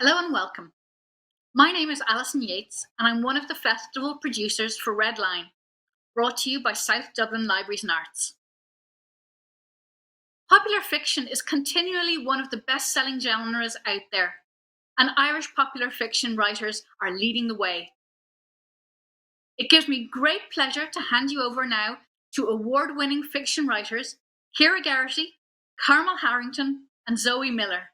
Hello and welcome. My name is Alison Yates and I'm one of the festival producers for Red Line, brought to you by South Dublin Libraries and Arts. Popular fiction is continually one of the best-selling genres out there, and Irish popular fiction writers are leading the way. It gives me great pleasure to hand you over now to award-winning fiction writers Ciara Geraghty, Carmel Harrington and Zoe Miller,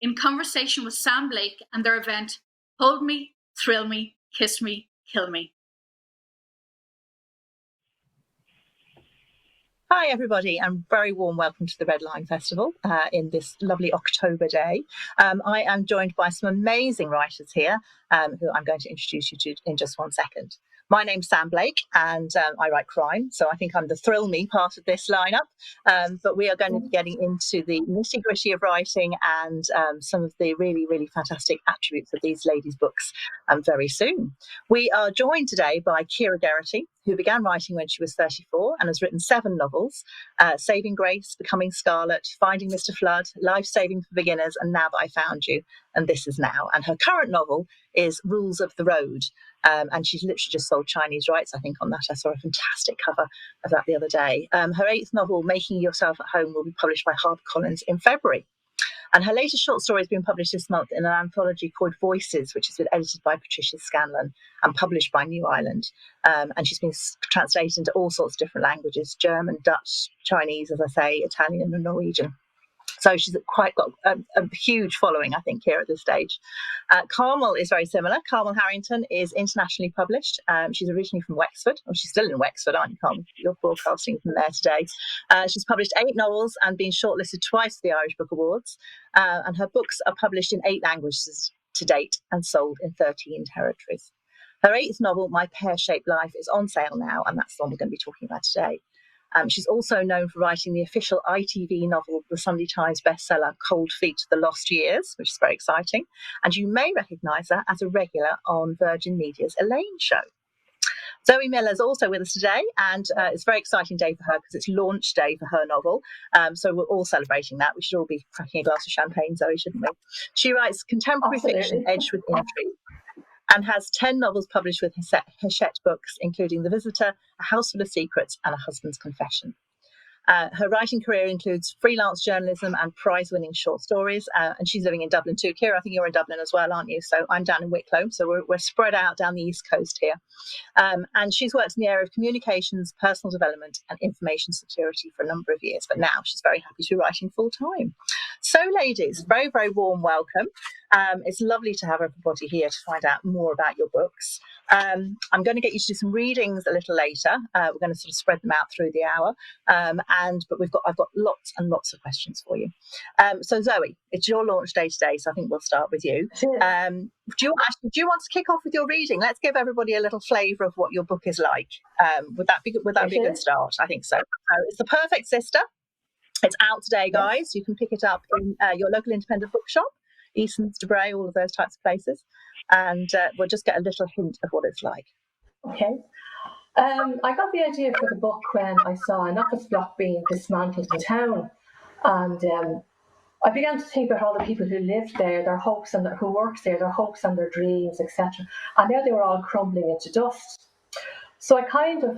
in conversation with Sam Blake and their event Hold Me, Thrill Me, Kiss Me, Kill Me. Hi everybody, and very warm welcome to the Red Line Festival in this lovely October day. I am joined by some amazing writers here who I'm going to introduce you to in just one second. My name's Sam Blake and I write crime, so I think I'm the thrill me part of this lineup. But we are going to be getting into the nitty gritty of writing and some of the really, really fantastic attributes of these ladies' books very soon. We are joined today by Ciara Geraghty, who began writing when she was 34 and has written 7 novels, Saving Grace, Becoming Scarlet, Finding Mr. Flood, Life Saving for Beginners, and Now That I Found You, and This Is Now. And her current novel is Rules of the Road, and she's literally just sold Chinese rights, I think, on that. I saw a fantastic cover of that the other day. Her 8th novel, Making Yourself at Home, will be published by HarperCollins in February. And her latest short story has been published this month in an anthology called Voices, which has been edited by Patricia Scanlon and published by New Island. And she's been translated into all sorts of different languages: German, Dutch, Chinese, as I say, Italian and Norwegian. So she's quite got a huge following, I think, here at this stage. Carmel is very similar. Carmel Harrington is internationally published. She's originally from Wexford. Oh, she's still in Wexford, aren't you, Carmel? You're broadcasting from there today. She's published 8 novels and been shortlisted twice for the Irish Book Awards. And her books are published in 8 languages to date and sold in 13 territories. Her 8th novel, My Pear-Shaped Life, is on sale now, and that's the one we're going to be talking about today. She's also known for writing the official ITV novel, the Sunday Times bestseller, Cold Feet, The Lost Years, which is very exciting. And you may recognise her as a regular on Virgin Media's Elaine show. Zoe Miller is also with us today, and it's a very exciting day for her because it's launch day for her novel. So we're all celebrating that. We should all be cracking a glass of champagne, Zoe, shouldn't we? She writes contemporary fiction edged with intrigue, and has 10 novels published with Hachette Books, including The Visitor, A House Full of Secrets, and A Husband's Confession. Her writing career includes freelance journalism and prize-winning short stories, and she's living in Dublin too. Ciara, I think you're in Dublin as well, aren't you? So I'm down in Wicklow, so we're spread out down the East Coast here. And she's worked in the area of communications, personal development, and information security for a number of years, but now she's very happy to be writing full-time. So, ladies, very, very warm welcome. It's lovely to have everybody here to find out more about your books. I'm going to get you to do some readings a little later. We're going to sort of spread them out through the hour. But I've got lots and lots of questions for you. So Zoe, it's your launch day today, so I think we'll start with you. Sure. Do you want to kick off with your reading? Let's give everybody a little flavour of what your book is like. Would that be a good start? I think so. It's The Perfect Sister. It's out today, guys. Yes. You can pick it up in your local independent bookshop, Eason's, Debray, all of those types of places, and we'll just get a little hint of what it's like. Okay. I got the idea for the book when I saw an office block being dismantled in town, and I began to think about all the people who lived there, their hopes and who worked there, their hopes and their dreams, etc. And now they were all crumbling into dust. So I kind of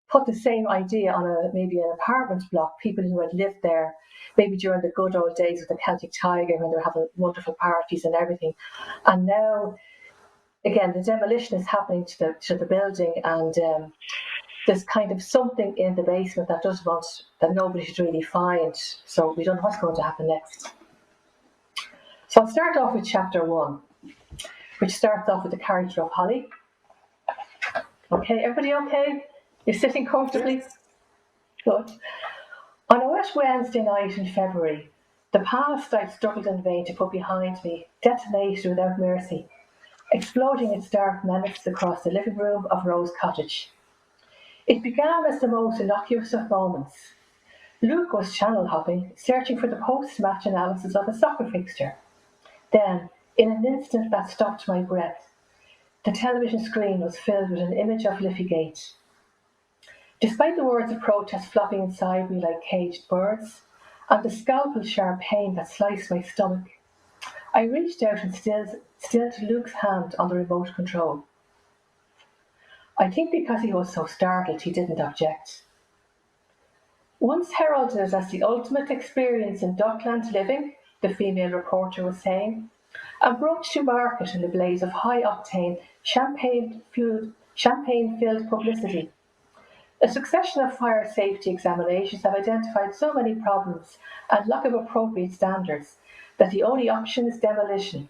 put the same idea on maybe an apartment block, people who had lived there, maybe during the good old days of the Celtic Tiger when they were having wonderful parties and everything. And now, again, the demolition is happening to the building, and there's kind of something in the basement that nobody should really find. So we don't know what's going to happen next. So I'll start off with chapter 1, which starts off with the character of Holly. Okay, everybody okay? You're sitting comfortably? Yes. Good. On a wet Wednesday night in February, the past I'd struggled in vain to put behind me detonated without mercy, exploding its dark menace across the living room of Rose Cottage. It began as the most innocuous of moments. Luke was channel hopping, searching for the post-match analysis of a soccer fixture. Then, in an instant that stopped my breath, the television screen was filled with an image of Liffey-gate. Despite the words of protest flopping inside me like caged birds, and the scalpel-sharp pain that sliced my stomach, I reached out and stilled Luke's hand on the remote control. I think because he was so startled, he didn't object. Once heralded as the ultimate experience in dockland living, the female reporter was saying, and brought to market in the blaze of high-octane, champagne-filled publicity. A succession of fire safety examinations have identified so many problems and lack of appropriate standards that the only option is demolition.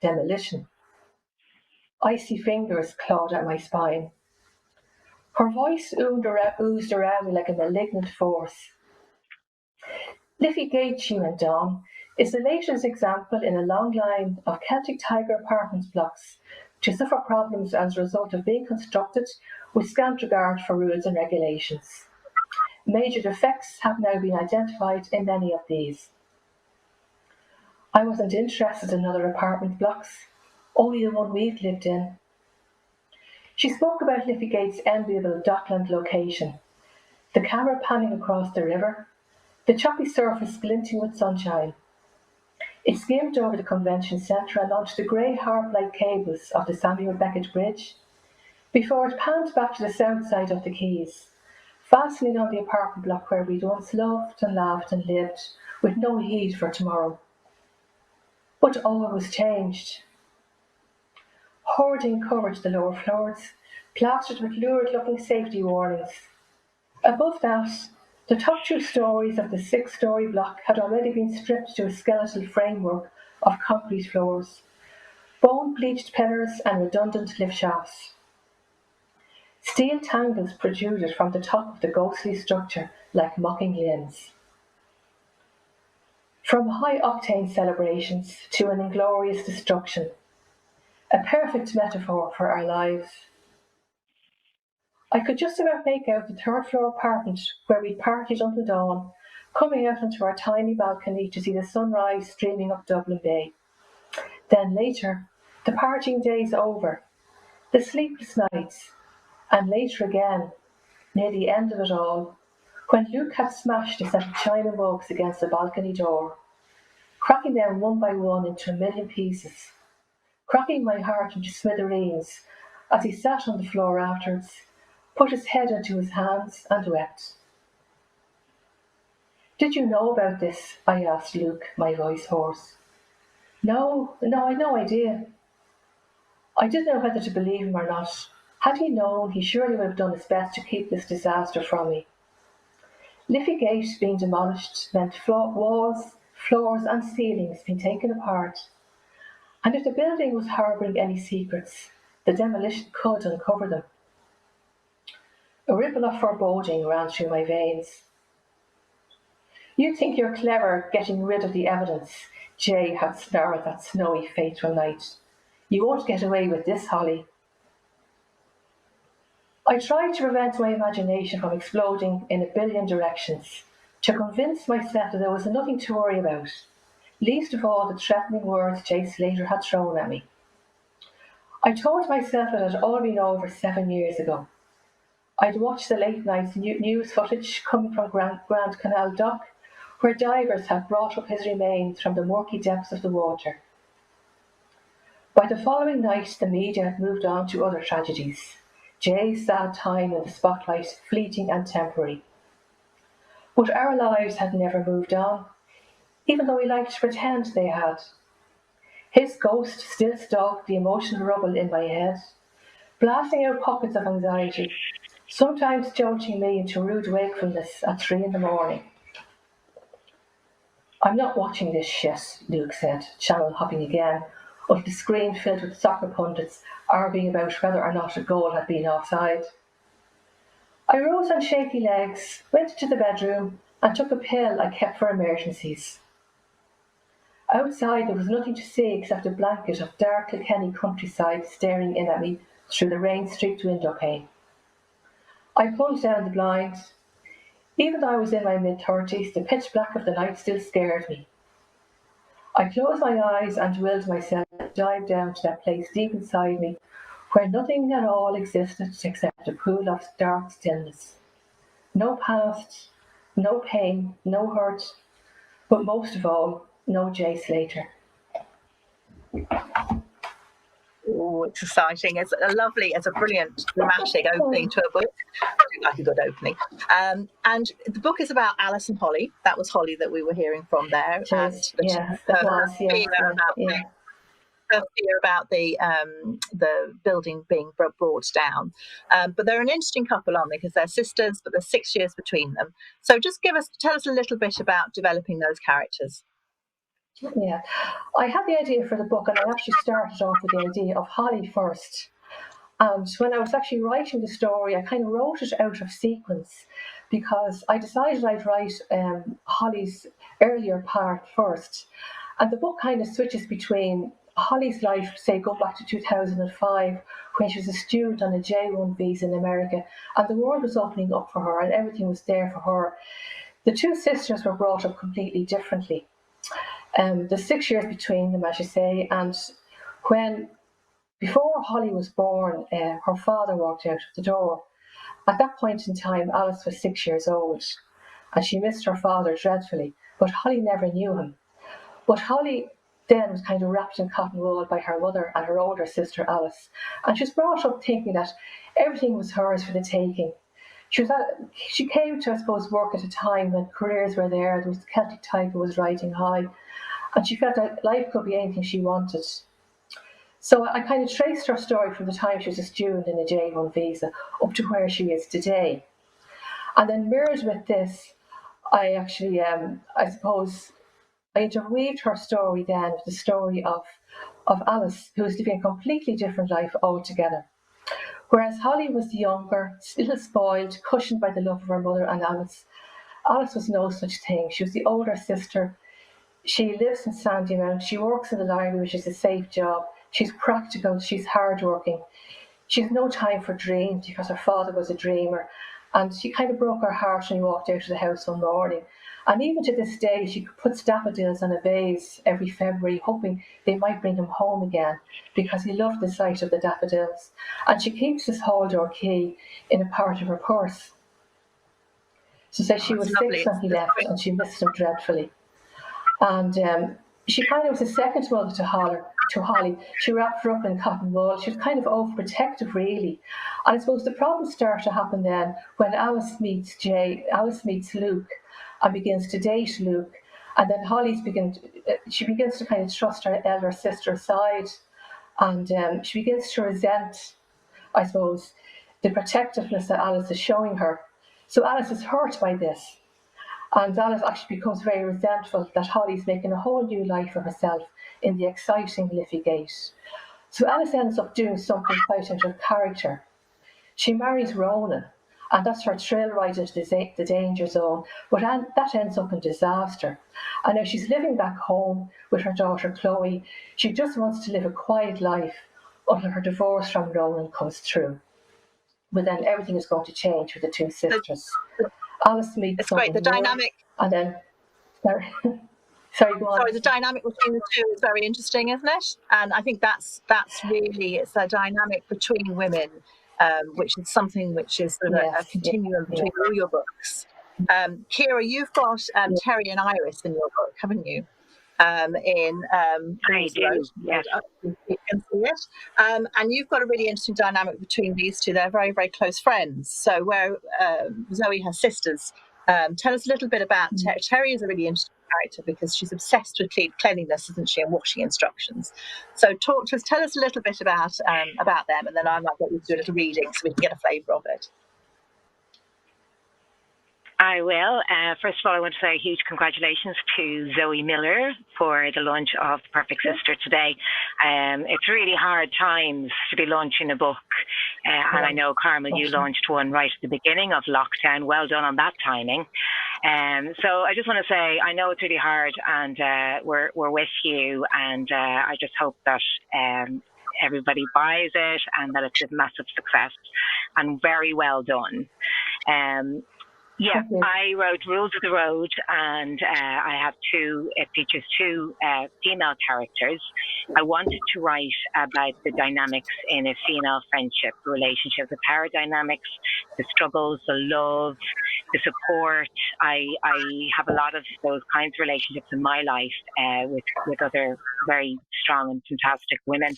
Demolition. Icy fingers clawed at my spine. Her voice oozed around me like a malignant force. Liffey Gate, she went on, is the latest example in a long line of Celtic Tiger apartment blocks to suffer problems as a result of being constructed with scant regard for rules and regulations. Major defects have now been identified in many of these. I wasn't interested in other apartment blocks, only the one we've lived in. She spoke about Liffey Gate's enviable dockland location, the camera panning across the river, the choppy surface glinting with sunshine. It skimmed over the convention centre and launched the grey harp-like cables of the Samuel Beckett Bridge, before it panned back to the south side of the quays, fastening on the apartment block where we'd once loved and laughed and lived, with no heed for tomorrow. But all was changed. Hoarding covered the lower floors, plastered with lurid-looking safety warnings. Above that, the top 2 stories of the 6-story block had already been stripped to a skeletal framework of concrete floors, bone-bleached pillars and redundant lift shafts. Steel tangles protruded from the top of the ghostly structure like mocking limbs. From high-octane celebrations to an inglorious destruction, a perfect metaphor for our lives. I could just about make out the 3rd-floor apartment where we'd partied until dawn, coming out onto our tiny balcony to see the sunrise streaming up Dublin Bay. Then later, the partying days over, the sleepless nights, and later again, near the end of it all, when Luke had smashed a set of china mugs against the balcony door, cracking them one by one into a million pieces, cracking my heart into smithereens as he sat on the floor afterwards, put his head into his hands and wept. "Did you know about this?" I asked Luke, my voice hoarse. No, I'd no idea. I didn't know whether to believe him or not. Had he known, he surely would have done his best to keep this disaster from me. Liffey Gate being demolished meant walls, floors and ceilings being taken apart, and if the building was harbouring any secrets, the demolition could uncover them. A ripple of foreboding ran through my veins. "You think you're clever getting rid of the evidence," Jay had snarled that snowy, fateful night. "You won't get away with this, Holly." I tried to prevent my imagination from exploding in a billion directions, to convince myself that there was nothing to worry about, least of all the threatening words Jay Slater had thrown at me. I told myself it had all been over 7 years ago. I'd watched the late night news footage coming from Grand Canal Dock, where divers had brought up his remains from the murky depths of the water. By the following night, the media had moved on to other tragedies. Jay's sad time in the spotlight, fleeting and temporary. But our lives had never moved on, even though we liked to pretend they had. His ghost still stalked the emotional rubble in my head, blasting out pockets of anxiety, sometimes jolting me into rude wakefulness at 3 a.m. "I'm not watching this shit," Luke said, channel hopping again, until the screen filled with soccer pundits arguing about whether or not a goal had been offside. I rose on shaky legs, went to the bedroom, and took a pill I kept for emergencies. Outside there was nothing to see except a blanket of dark Kilkenny countryside staring in at me through the rain-streaked window pane. I pulled down the blinds. Even though I was in my mid-30s, the pitch black of the night still scared me. I closed my eyes and willed myself to dive down to that place deep inside me where nothing at all existed except a pool of dark stillness. No past, no pain, no hurt, but most of all, no Jay Slater. Oh, it's exciting. It's a brilliant dramatic opening to a book. I do like a good opening. And the book is about Alice and Holly. That was Holly that we were hearing from there. It is, yeah, it was, yeah, yeah. Her fear about the building being brought down. But they're an interesting couple, aren't they? Because they're sisters, but there's 6 years between them. So just tell us a little bit about developing those characters. Yeah, I had the idea for the book, and I actually started off with the idea of Holly first. And when I was actually writing the story, I kind of wrote it out of sequence because I decided I'd write Holly's earlier part first. And the book kind of switches between Holly's life, say, go back to 2005, when she was a student on a J1 visa in America, and the world was opening up for her and everything was there for her. The two sisters were brought up completely differently. There's 6 years between them, as you say, and before Holly was born, her father walked out of the door. At that point in time, Alice was 6 years old, and she missed her father dreadfully, but Holly never knew him. But Holly then was kind of wrapped in cotton wool by her mother and her older sister Alice, and she was brought up thinking that everything was hers for the taking. She came to, I suppose, work at a time when careers were there. There was the Celtic Tiger was riding high, and she felt that life could be anything she wanted. So I kind of traced her story from the time she was a student in a J1 visa up to where she is today. And then mirrored with this, I actually, I suppose, I interweaved her story then with the story of Alice, who was living a completely different life altogether. Whereas Holly was younger, a little spoiled, cushioned by the love of her mother and Alice was no such thing. She was the older sister. She lives in Sandymount. She works in the library, which is a safe job. She's practical. She's hardworking. She has no time for dreams because her father was a dreamer. And she kind of broke her heart when he walked out of the house one morning. And even to this day, she puts daffodils on a vase every February, hoping they might bring him home again, because he loved the sight of the daffodils. And she keeps his hall door key in a part of her purse. She said she was 6 when he left, and she missed him dreadfully. And she kind of was a second mother to Holly. She wrapped her up in cotton wool. She was kind of overprotective, really. And I suppose the problems start to happen then when Alice meets Luke and begins to date Luke. And then she begins to kind of trust her elder sister aside. And she begins to resent, I suppose, the protectiveness that Alice is showing her. So Alice is hurt by this. And Alice actually becomes very resentful that Holly's making a whole new life for herself in the exciting Liffey Gate. So Alice ends up doing something quite out of character. She marries Ronan, and that's her trail right into the danger zone, but that ends up in disaster. And now she's living back home with her daughter Chloe. She just wants to live a quiet life until her divorce from Ronan comes through. But then everything is going to change with the two sisters. Alice meets it's great. The dynamic, and then sorry, go on. Sorry, the dynamic between the two is very interesting, isn't it? And I think it's a dynamic between women, which is something which is sort of a continuum between all your books. Ciara, you've got Terry and Iris in your book, haven't you? I do, yes. You can see it. And you've got a really interesting dynamic between these two. They're very, very close friends. So where Zoe has sisters, tell us a little bit about Terry. Terry is a really interesting character because she's obsessed with cleanliness, isn't she, and washing instructions. So tell us a little bit about them, and then I might get you to do a little reading so we can get a flavour of it. I will. First of all, I want to say a huge congratulations to Zoe Miller for the launch of The Perfect Sister today. It's really hard times to be launching a book. And I know, Carmel, you launched one right at the beginning of lockdown. Well done on that timing. So I just want to say, I know it's really hard, and we're with you. And I just hope that everybody buys it and that it's a massive success, and very well done. Yeah, Thank you. I wrote Rules of the Road, and I have two. It features two female characters. I wanted to write about the dynamics in a female friendship relationship, the power dynamics, the struggles, the love, the support. I have a lot of those kinds of relationships in my life with other very strong and fantastic women,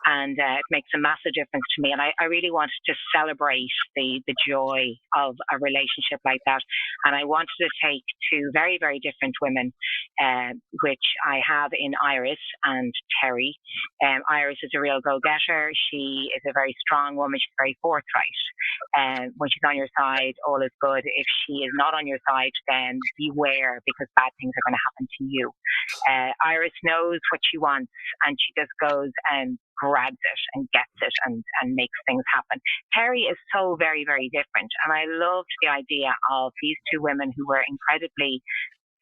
and it makes a massive difference to me. And I really wanted to celebrate the joy of a relationship like that. And I wanted to take two very, very different women, which I have in Iris and Terry. Iris is a real go-getter. She is a very strong woman. She's very forthright. When she's on your side, all is good. If she is not on your side, then beware, because bad things are going to happen to you. Iris knows what she wants, and she just goes and grabs it and gets it and makes things happen. Terry is so very, very different. And I loved the idea of these two women who were incredibly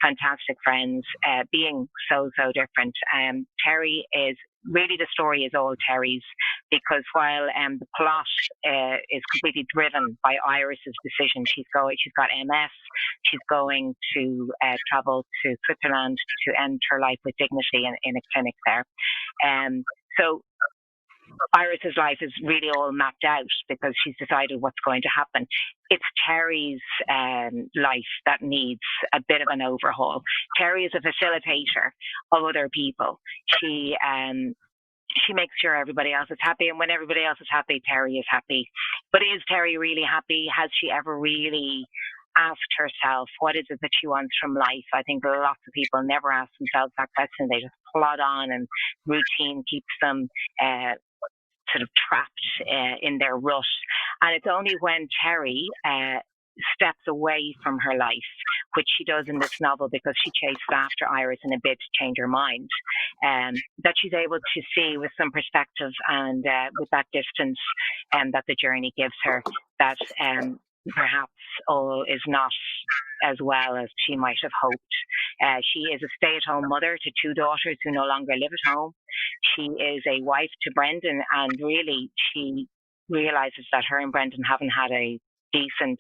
fantastic friends, being so different. Terry is really, the story is all Terry's, because while the plot is completely driven by Iris's decision, she's got MS, she's going to travel to Switzerland to end her life with dignity in a clinic there. So Iris's life is really all mapped out because she's decided what's going to happen. It's Terry's life that needs a bit of an overhaul. Terry is a facilitator of other people. She makes sure everybody else is happy, and when everybody else is happy, Terry is happy. But is Terry really happy? Has she ever really asked herself what is it that she wants from life? I think lots of people never ask themselves that question. They just plod on, and routine keeps them sort of trapped in their rut. And it's only when Terry steps away from her life, which she does in this novel because she chases after Iris in a bid to change her mind, that she's able to see with some perspective and with that distance that the journey gives her, that perhaps all is not as well as she might have hoped. She is a stay-at-home mother to two daughters who no longer live at home. She is a wife to Brendan, and really she realizes that her and Brendan haven't had a decent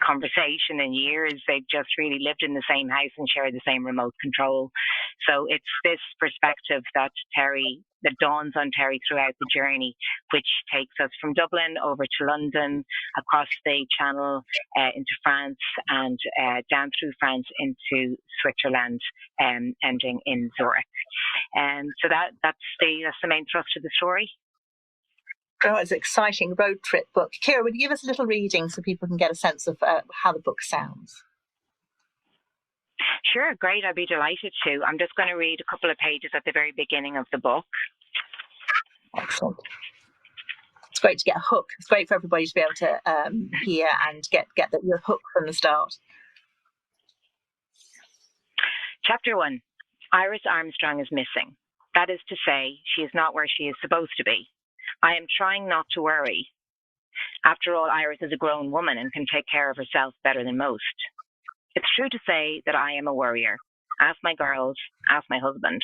conversation in years. They've just really lived in the same house and share the same remote control. So it's this perspective that dawns on Terry throughout the journey, which takes us from Dublin over to London, across the Channel into France, and down through France into Switzerland, ending in Zurich. So that's the main thrust of the story. Oh, it's an exciting road trip book. Ciara, would you give us a little reading so people can get a sense of how the book sounds? Sure, great. I'd be delighted to. I'm just going to read a couple of pages at the very beginning of the book. Excellent. It's great to get a hook. It's great for everybody to be able to hear and get the hook from the start. Chapter 1. Iris Armstrong is missing. That is to say, she is not where she is supposed to be. I am trying not to worry. After all, Iris is a grown woman and can take care of herself better than most. It's true to say that I am a worrier. Ask my girls, ask my husband.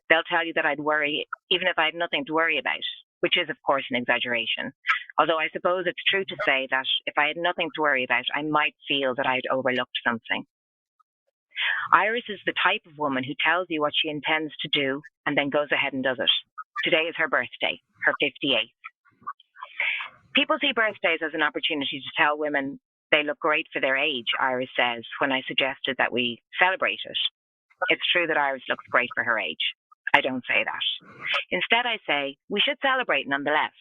They'll tell you that I'd worry even if I had nothing to worry about, which is, of course, an exaggeration. Although I suppose it's true to say that if I had nothing to worry about, I might feel that I'd overlooked something. Iris is the type of woman who tells you what she intends to do and then goes ahead and does it. Today is her birthday, her 58th. People see birthdays as an opportunity to tell women they look great for their age, Iris says, when I suggested that we celebrate it. It's true that Iris looks great for her age. I don't say that. Instead, I say, we should celebrate nonetheless.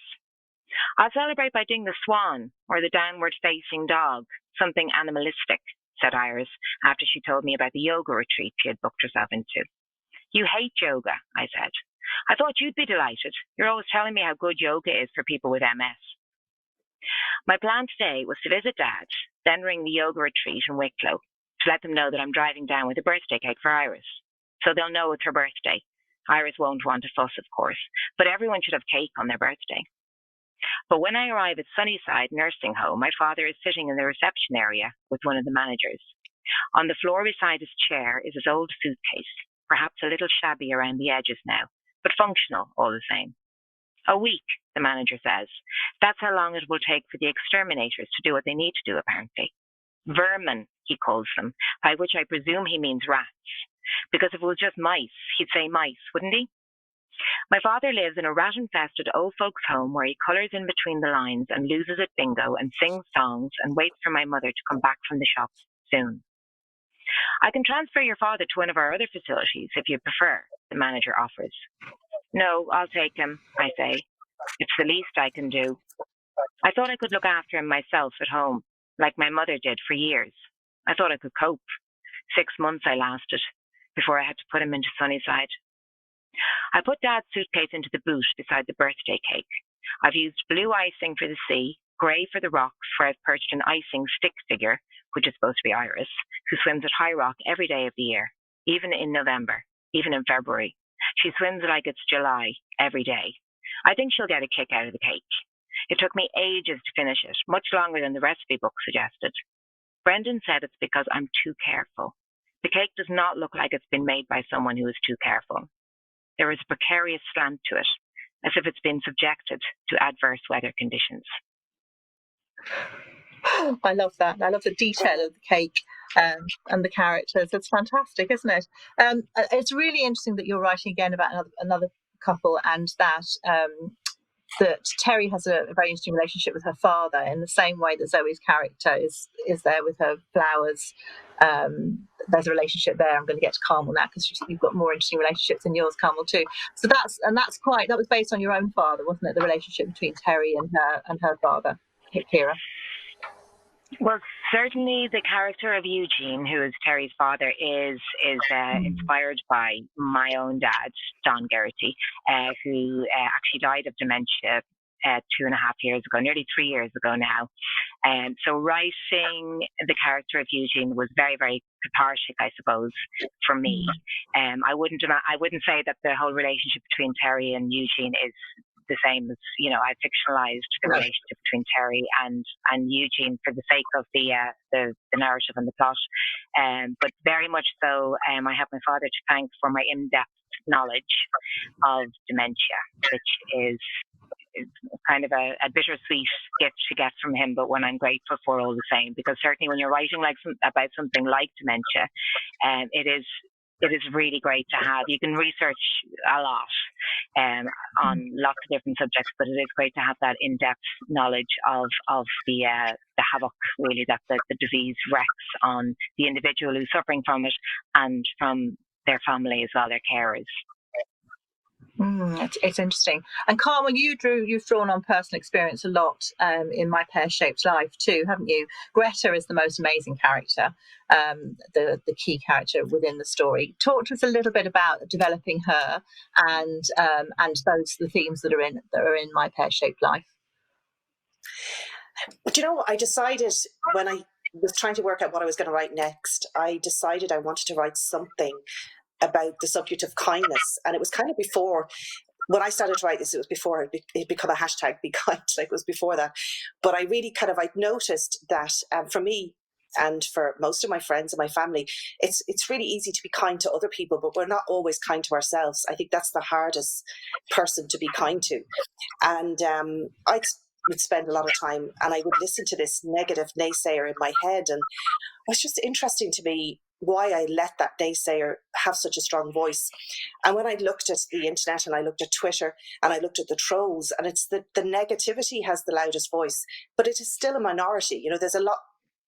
I'll celebrate by doing the swan or the downward-facing dog, something animalistic, said Iris, after she told me about the yoga retreat she had booked herself into. You hate yoga, I said. I thought you'd be delighted. You're always telling me how good yoga is for people with MS. My plan today was to visit Dad, then ring the yoga retreat in Wicklow to let them know that I'm driving down with a birthday cake for Iris. So they'll know it's her birthday. Iris won't want a fuss, of course, but everyone should have cake on their birthday. But when I arrive at Sunnyside Nursing Home, my father is sitting in the reception area with one of the managers. On the floor beside his chair is his old suitcase, perhaps a little shabby around the edges now, but functional all the same. A week, the manager says. That's how long it will take for the exterminators to do what they need to do, apparently. Vermin, he calls them, by which I presume he means rats. Because if it was just mice, he'd say mice, wouldn't he? My father lives in a rat-infested old folks' home where he colours in between the lines and loses at bingo and sings songs and waits for my mother to come back from the shops soon. I can transfer your father to one of our other facilities if you prefer, the manager offers. No, I'll take him, I say. It's the least I can do. I thought I could look after him myself at home, like my mother did for years. I thought I could cope. 6 months I lasted, before I had to put him into Sunnyside. I put Dad's suitcase into the boot beside the birthday cake. I've used blue icing for the sea, grey for the rocks, where I've perched an icing stick figure, which is supposed to be Iris, who swims at High Rock every day of the year, even in November, even in February. She swims like it's July, every day. I think she'll get a kick out of the cake. It took me ages to finish it, much longer than the recipe book suggested. Brendan said it's because I'm too careful. The cake does not look like it's been made by someone who is too careful. There is a precarious slant to it, as if it's been subjected to adverse weather conditions. I love that. I love the detail of the cake and the characters. It's fantastic, isn't it? It's really interesting that you're writing again about another couple, and that Terry has a very interesting relationship with her father in the same way that Zoe's character is there with her flowers. There's a relationship there. I'm going to get to Carmel now because you've got more interesting relationships in yours, Carmel, too. So that was based on your own father, wasn't it? The relationship between Terry and her father, Ciara. Well, certainly the character of Eugene, who is Terry's father, is inspired by my own dad, Don Geraghty, who actually died of dementia 2.5 years ago, nearly 3 years ago now. So writing the character of Eugene was very, very cathartic, I suppose, for me. I wouldn't say that the whole relationship between Terry and Eugene is the same as, I fictionalized the relationship between Terry and Eugene for the sake of the narrative and the plot. But very much so, I have my father to thank for my in-depth knowledge of dementia, which is kind of a bittersweet gift to get from him, but one I'm grateful for all the same, because certainly when you're writing about something like dementia, it is really great to have. You can research a lot on lots of different subjects, but it is great to have that in-depth knowledge of the havoc, really, that the disease wreaks on the individual who's suffering from it and from their family as well, their carers. It's interesting. And Carmel, you've drawn on personal experience a lot in My Pear-Shaped Life too, haven't you? Greta is the most amazing character, the key character within the story. Talk to us a little bit about developing her and the themes that are in My Pear-Shaped Life. But I decided when I was trying to work out what I was going to write next, I decided I wanted to write something about the subject of kindness. And it was kind of before, when I started to write this, it was before it become a hashtag be kind, like it was before that. But I really I'd noticed that for me and for most of my friends and my family, it's really easy to be kind to other people, but we're not always kind to ourselves. I think that's the hardest person to be kind to. And I would spend a lot of time and I would listen to this negative naysayer in my head. And it was just interesting to me why I let that naysayer have such a strong voice. And when I looked at the internet and I looked at Twitter and I looked at the trolls, and it's the negativity has the loudest voice, but it is still a minority. There's a lot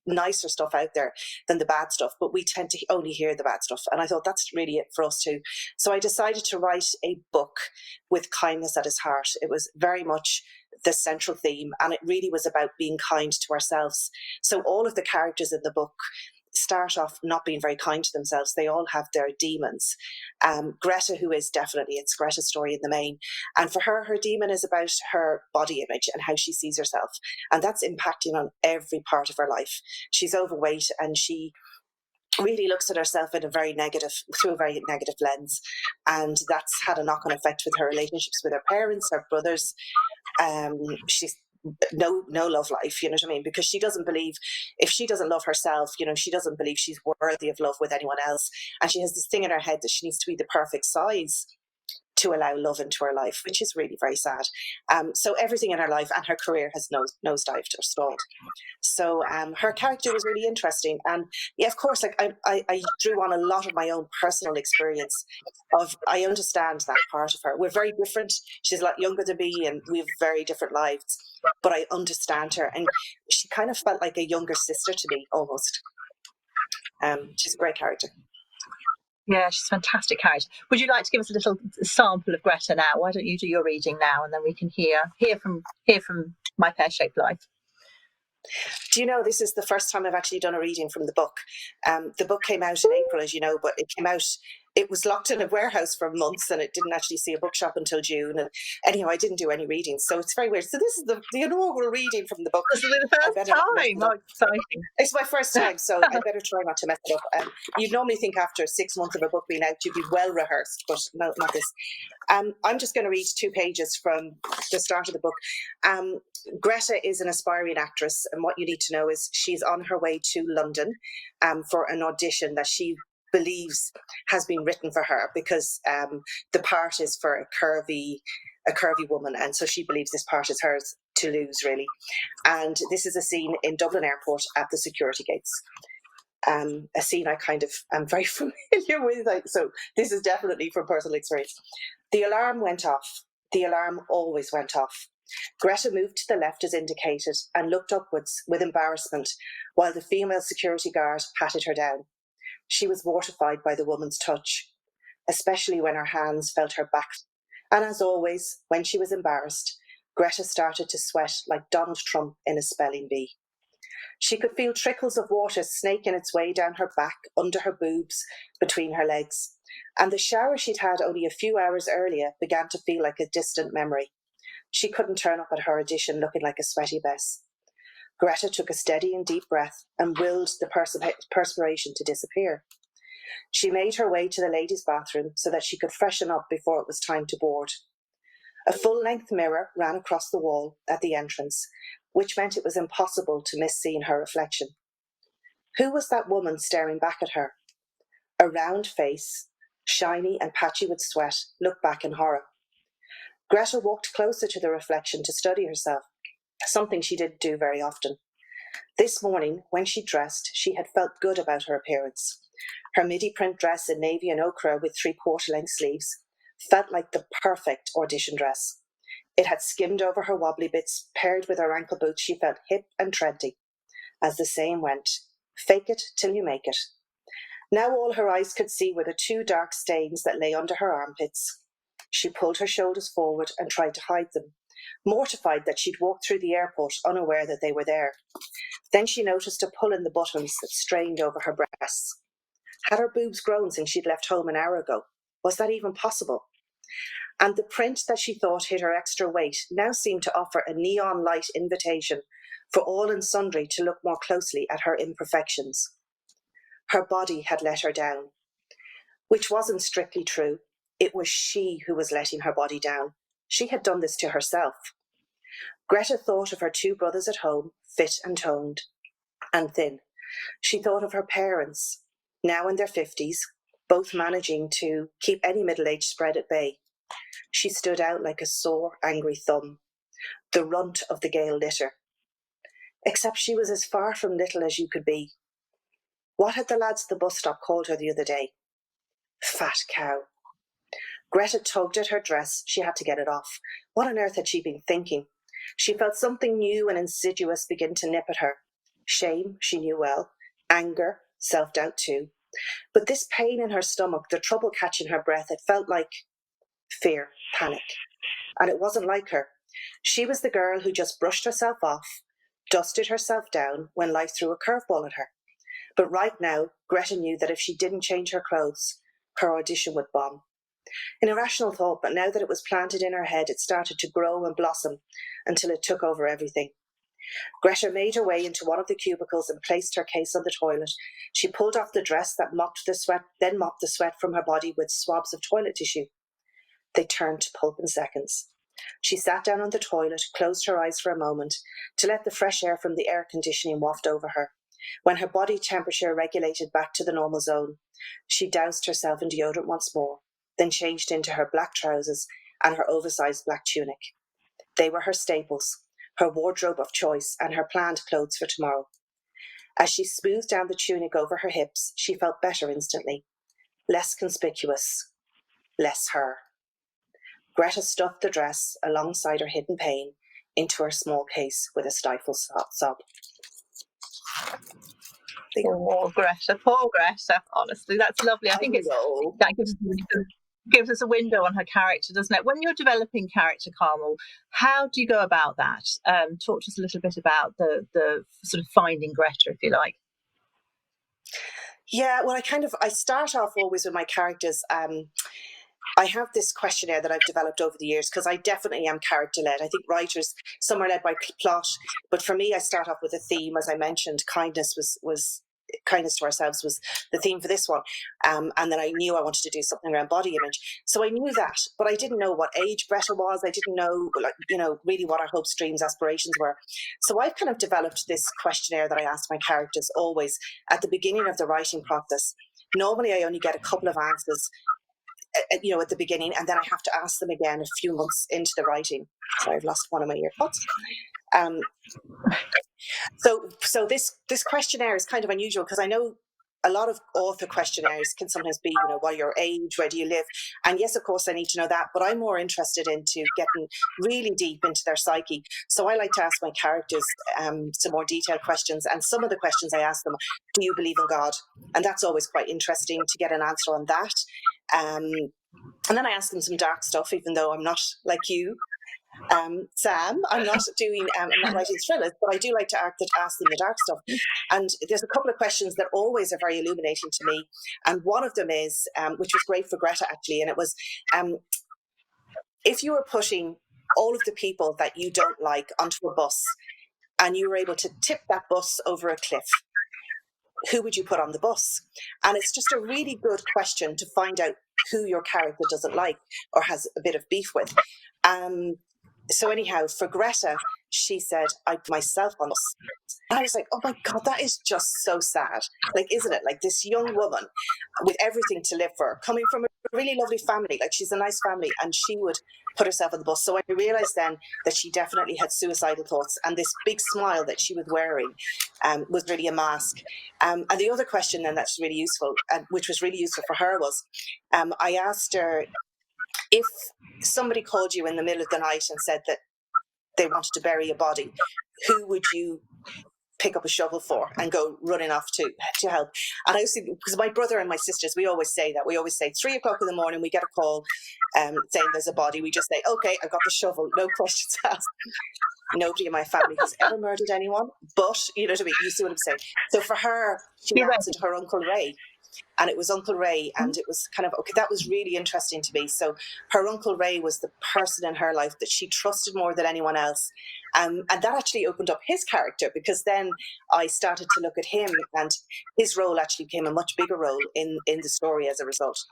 nicer stuff out there than the bad stuff, but we tend to only hear the bad stuff. And I thought that's really it for us too. So I decided to write a book with kindness at its heart. It was very much the central theme, and it really was about being kind to ourselves. So all of the characters in the book start off not being very kind to themselves. They all have their demons. Greta, who is definitely, it's Greta's story in the main. And for her demon is about her body image and how she sees herself. And that's impacting on every part of her life. She's overweight and she really looks at herself through a very negative lens. And that's had a knock-on effect with her relationships with her parents, her brothers. She's no love life, you know what I mean? Because she doesn't believe, if she doesn't love herself, she doesn't believe she's worthy of love with anyone else. And she has this thing in her head that she needs to be the perfect size to allow love into her life, which is really very sad. So everything in her life and her career has nosedived or stalled. So her character was really interesting. And yeah, of course, like I drew on a lot of my own personal experience of, I understand that part of her. We're very different. She's a lot younger than me and we have very different lives, but I understand her. And she kind of felt like a younger sister to me, almost. She's a great character. Yeah, she's a fantastic character. Would you like to give us a little sample of Greta now? Why don't you do your reading now, and then we can hear from my Pear-Shaped Life. Do you know, this is the first time I've actually done a reading from the book. The book came out in April, as you know, but it was locked in a warehouse for months and it didn't actually see a bookshop until June. And anyhow, I didn't do any readings. So it's very weird. So this is the inaugural reading from the book. This is the first time. Oh, exciting. It's my first time, so I better try not to mess it up. You'd normally think after 6 months of a book being out, you'd be well rehearsed, but no, not this. I'm just going to read 2 pages from the start of the book. Greta is an aspiring actress, and what you need to know is she's on her way to London for an audition that she believes has been written for her, because the part is for a curvy woman, and so she believes this part is hers to lose, really. And this is a scene in Dublin Airport at the security gates. A scene I kind of am very familiar with, so this is definitely from personal experience. The alarm went off. The alarm always went off. Greta moved to the left as indicated and looked upwards with embarrassment while the female security guard patted her down. She was mortified by the woman's touch, especially when her hands felt her back. And as always, when she was embarrassed, Greta started to sweat like Donald Trump in a spelling bee. She could feel trickles of water snaking its way down her back, under her boobs, between her legs. And the shower she'd had only a few hours earlier began to feel like a distant memory. She couldn't turn up at her audition looking like a sweaty mess. Greta took a steady and deep breath and willed the perspiration to disappear. She made her way to the ladies' bathroom so that she could freshen up before it was time to board. A full-length mirror ran across the wall at the entrance, which meant it was impossible to miss seeing her reflection. Who was that woman staring back at her? A round face, shiny and patchy with sweat, looked back in horror. Greta walked closer to the reflection to study herself, something she didn't do very often. This morning, when she dressed, she had felt good about her appearance. Her midi print dress in navy and ochre with 3/4-length sleeves felt like the perfect audition dress. It had skimmed over her wobbly bits, paired with her ankle boots. She felt hip and trendy. As the saying went, fake it till you make it. Now all her eyes could see were the 2 dark stains that lay under her armpits. She pulled her shoulders forward and tried to hide them, mortified that she'd walked through the airport unaware that they were there. Then she noticed a pull in the buttons that strained over her breasts. Had her boobs grown since she'd left home an hour ago? Was that even possible? And the print that she thought hid her extra weight now seemed to offer a neon light invitation for all and sundry to look more closely at her imperfections. Her body had let her down, which wasn't strictly true. It was she who was letting her body down. She had done this to herself. Greta thought of her 2 brothers at home, fit and toned and thin. She thought of her parents, now in their 50s, both managing to keep any middle-age spread at bay. She stood out like a sore, angry thumb, the runt of the Gael litter. Except she was as far from little as you could be. What had the lads at the bus stop called her the other day? Fat cow. Greta tugged at her dress. She had to get it off. What on earth had she been thinking? She felt something new and insidious begin to nip at her. Shame, she knew well. Anger, self-doubt too. But this pain in her stomach, the trouble catching her breath, it felt like fear, panic. And it wasn't like her. She was the girl who just brushed herself off, dusted herself down when life threw a curveball at her. But right now, Greta knew that if she didn't change her clothes, her audition would bomb. An irrational thought, but now that it was planted in her head, it started to grow and blossom until it took over everything. Greta made her way into one of the cubicles and placed her case on the toilet. She pulled off the dress that mopped the sweat from her body with swabs of toilet tissue. They turned to pulp in seconds. She sat down on the toilet, closed her eyes for a moment to let the fresh air from the air conditioning waft over her. When her body temperature regulated back to the normal zone, she doused herself in deodorant once more then changed into her black trousers and her oversized black tunic. They were her staples, her wardrobe of choice, and her planned clothes for tomorrow. As she smoothed down the tunic over her hips, she felt better instantly. Less conspicuous, less her. Greta stuffed the dress alongside her hidden pain into her small case with a stifled sob. Poor Greta. Honestly, that's lovely. I think that gives us a window on her character, doesn't it? When you're developing character, Carmel, how do you go about that? Talk to us a little bit about the sort of finding Greta, if you like. Yeah, well, I start off always with my characters. I have this questionnaire that I've developed over the years because I definitely am character-led. I think writers, some are led by plot, but for me, I start off with a theme. As I mentioned, kindness to ourselves was the theme for this one. And then I knew I wanted to do something around body image. So I knew that, but I didn't know what age Greta was. I didn't know, really what our hopes, dreams, aspirations were. So I've kind of developed this questionnaire that I ask my characters always at the beginning of the writing process. Normally, I only get a couple of answers at the beginning, and then I have to ask them again a few months into the writing. Sorry, I've lost one of my earpods. So this questionnaire is kind of unusual because I know a lot of author questionnaires can sometimes be, what your age, where do you live? And yes, of course, I need to know that, but I'm more interested into getting really deep into their psyche. So I like to ask my characters some more detailed questions. And some of the questions I ask them, do you believe in God? And that's always quite interesting to get an answer on that. And then I ask them some dark stuff, even though I'm not like you, Sam. I'm not writing thrillers, but I do like to ask them the dark stuff. And there's a couple of questions that always are very illuminating to me. And one of them is, which was great for Greta actually, and it was, if you were putting all of the people that you don't like onto a bus and you were able to tip that bus over a cliff, who would you put on the bus? And it's just a really good question to find out who your character doesn't like or has a bit of beef with. So anyhow, for Greta, she said, I put myself on this. And I was like, oh my God, that is just so sad. Like, isn't it? Like this young woman with everything to live for, coming from a really lovely family, like she's a nice family, and she would put herself on the bus. So I realized then that she definitely had suicidal thoughts, and this big smile that she was wearing was really a mask. And the other question then that's really useful, which was really useful for her, was I asked her, if somebody called you in the middle of the night and said that they wanted to bury a body, who would you pick up a shovel for and go running off to help? And I used to, because my brother and my sisters, we always say that. We always say 3 o'clock in the morning, we get a call saying there's a body. We just say, okay, I've got the shovel, no questions asked. Nobody in my family has ever murdered anyone, but you know what I mean? You see what I'm saying? So for her, she answered her Uncle Ray. And it was Uncle Ray, and it was kind of, okay, that was really interesting to me. So her Uncle Ray was the person in her life that she trusted more than anyone else. And that actually opened up his character, because then I started to look at him, and his role actually became a much bigger role in the story as a result.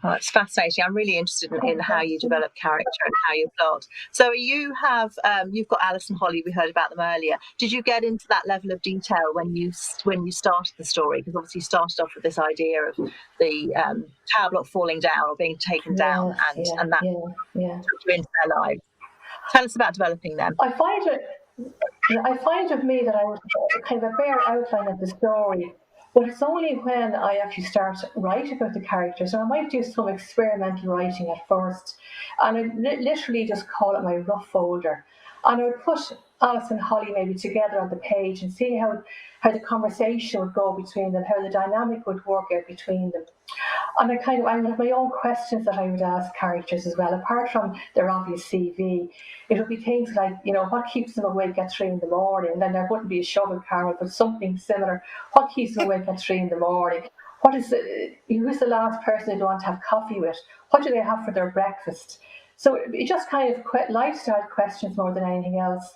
Oh, it's fascinating. I'm really interested in how you develop character and how you plot. So you've got Alice and Holly. We heard about them earlier. Did you get into that level of detail when you started the story? Because obviously you started off with this idea of the tower block falling down or being taken down, and that took you into their lives. Tell us about developing them. I find with me that I was kind of a bare outline of the story. But it's only when I actually start writing about the characters, and I might do some experimental writing at first, and I literally just call it my rough folder. And I would put Alice and Holly maybe together on the page and see how the conversation would go between them, how the dynamic would work out between them. And I would have my own questions that I would ask characters as well, apart from their obvious CV. It would be things like, what keeps them awake at 3 in the morning? And then there wouldn't be a shovel, Carmel, but something similar. What keeps them awake at 3 in the morning? Who's the last person they'd want to have coffee with? What do they have for their breakfast? So it just kind of lifestyle questions more than anything else.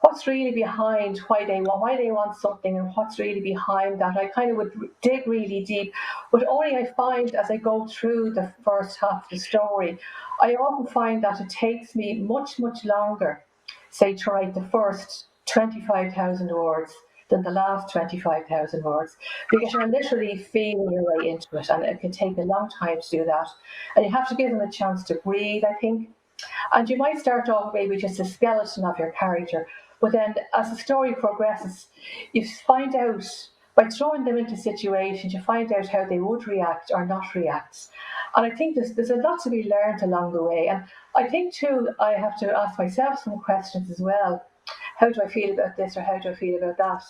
What's really behind why they want something, and what's really behind that. I kind of would dig really deep, but only I find as I go through the first half of the story, I often find that it takes me much, much longer, say, to write the first 25,000 words than the last 25,000 words, because you're literally feeling your way into it, and it can take a long time to do that. And you have to give them a chance to breathe, I think. And you might start off maybe just a skeleton of your character, but then as the story progresses, you find out, by throwing them into situations, you find out how they would react or not react. And I think there's a lot to be learned along the way. And I think too, I have to ask myself some questions as well. How do I feel about this, or how do I feel about that?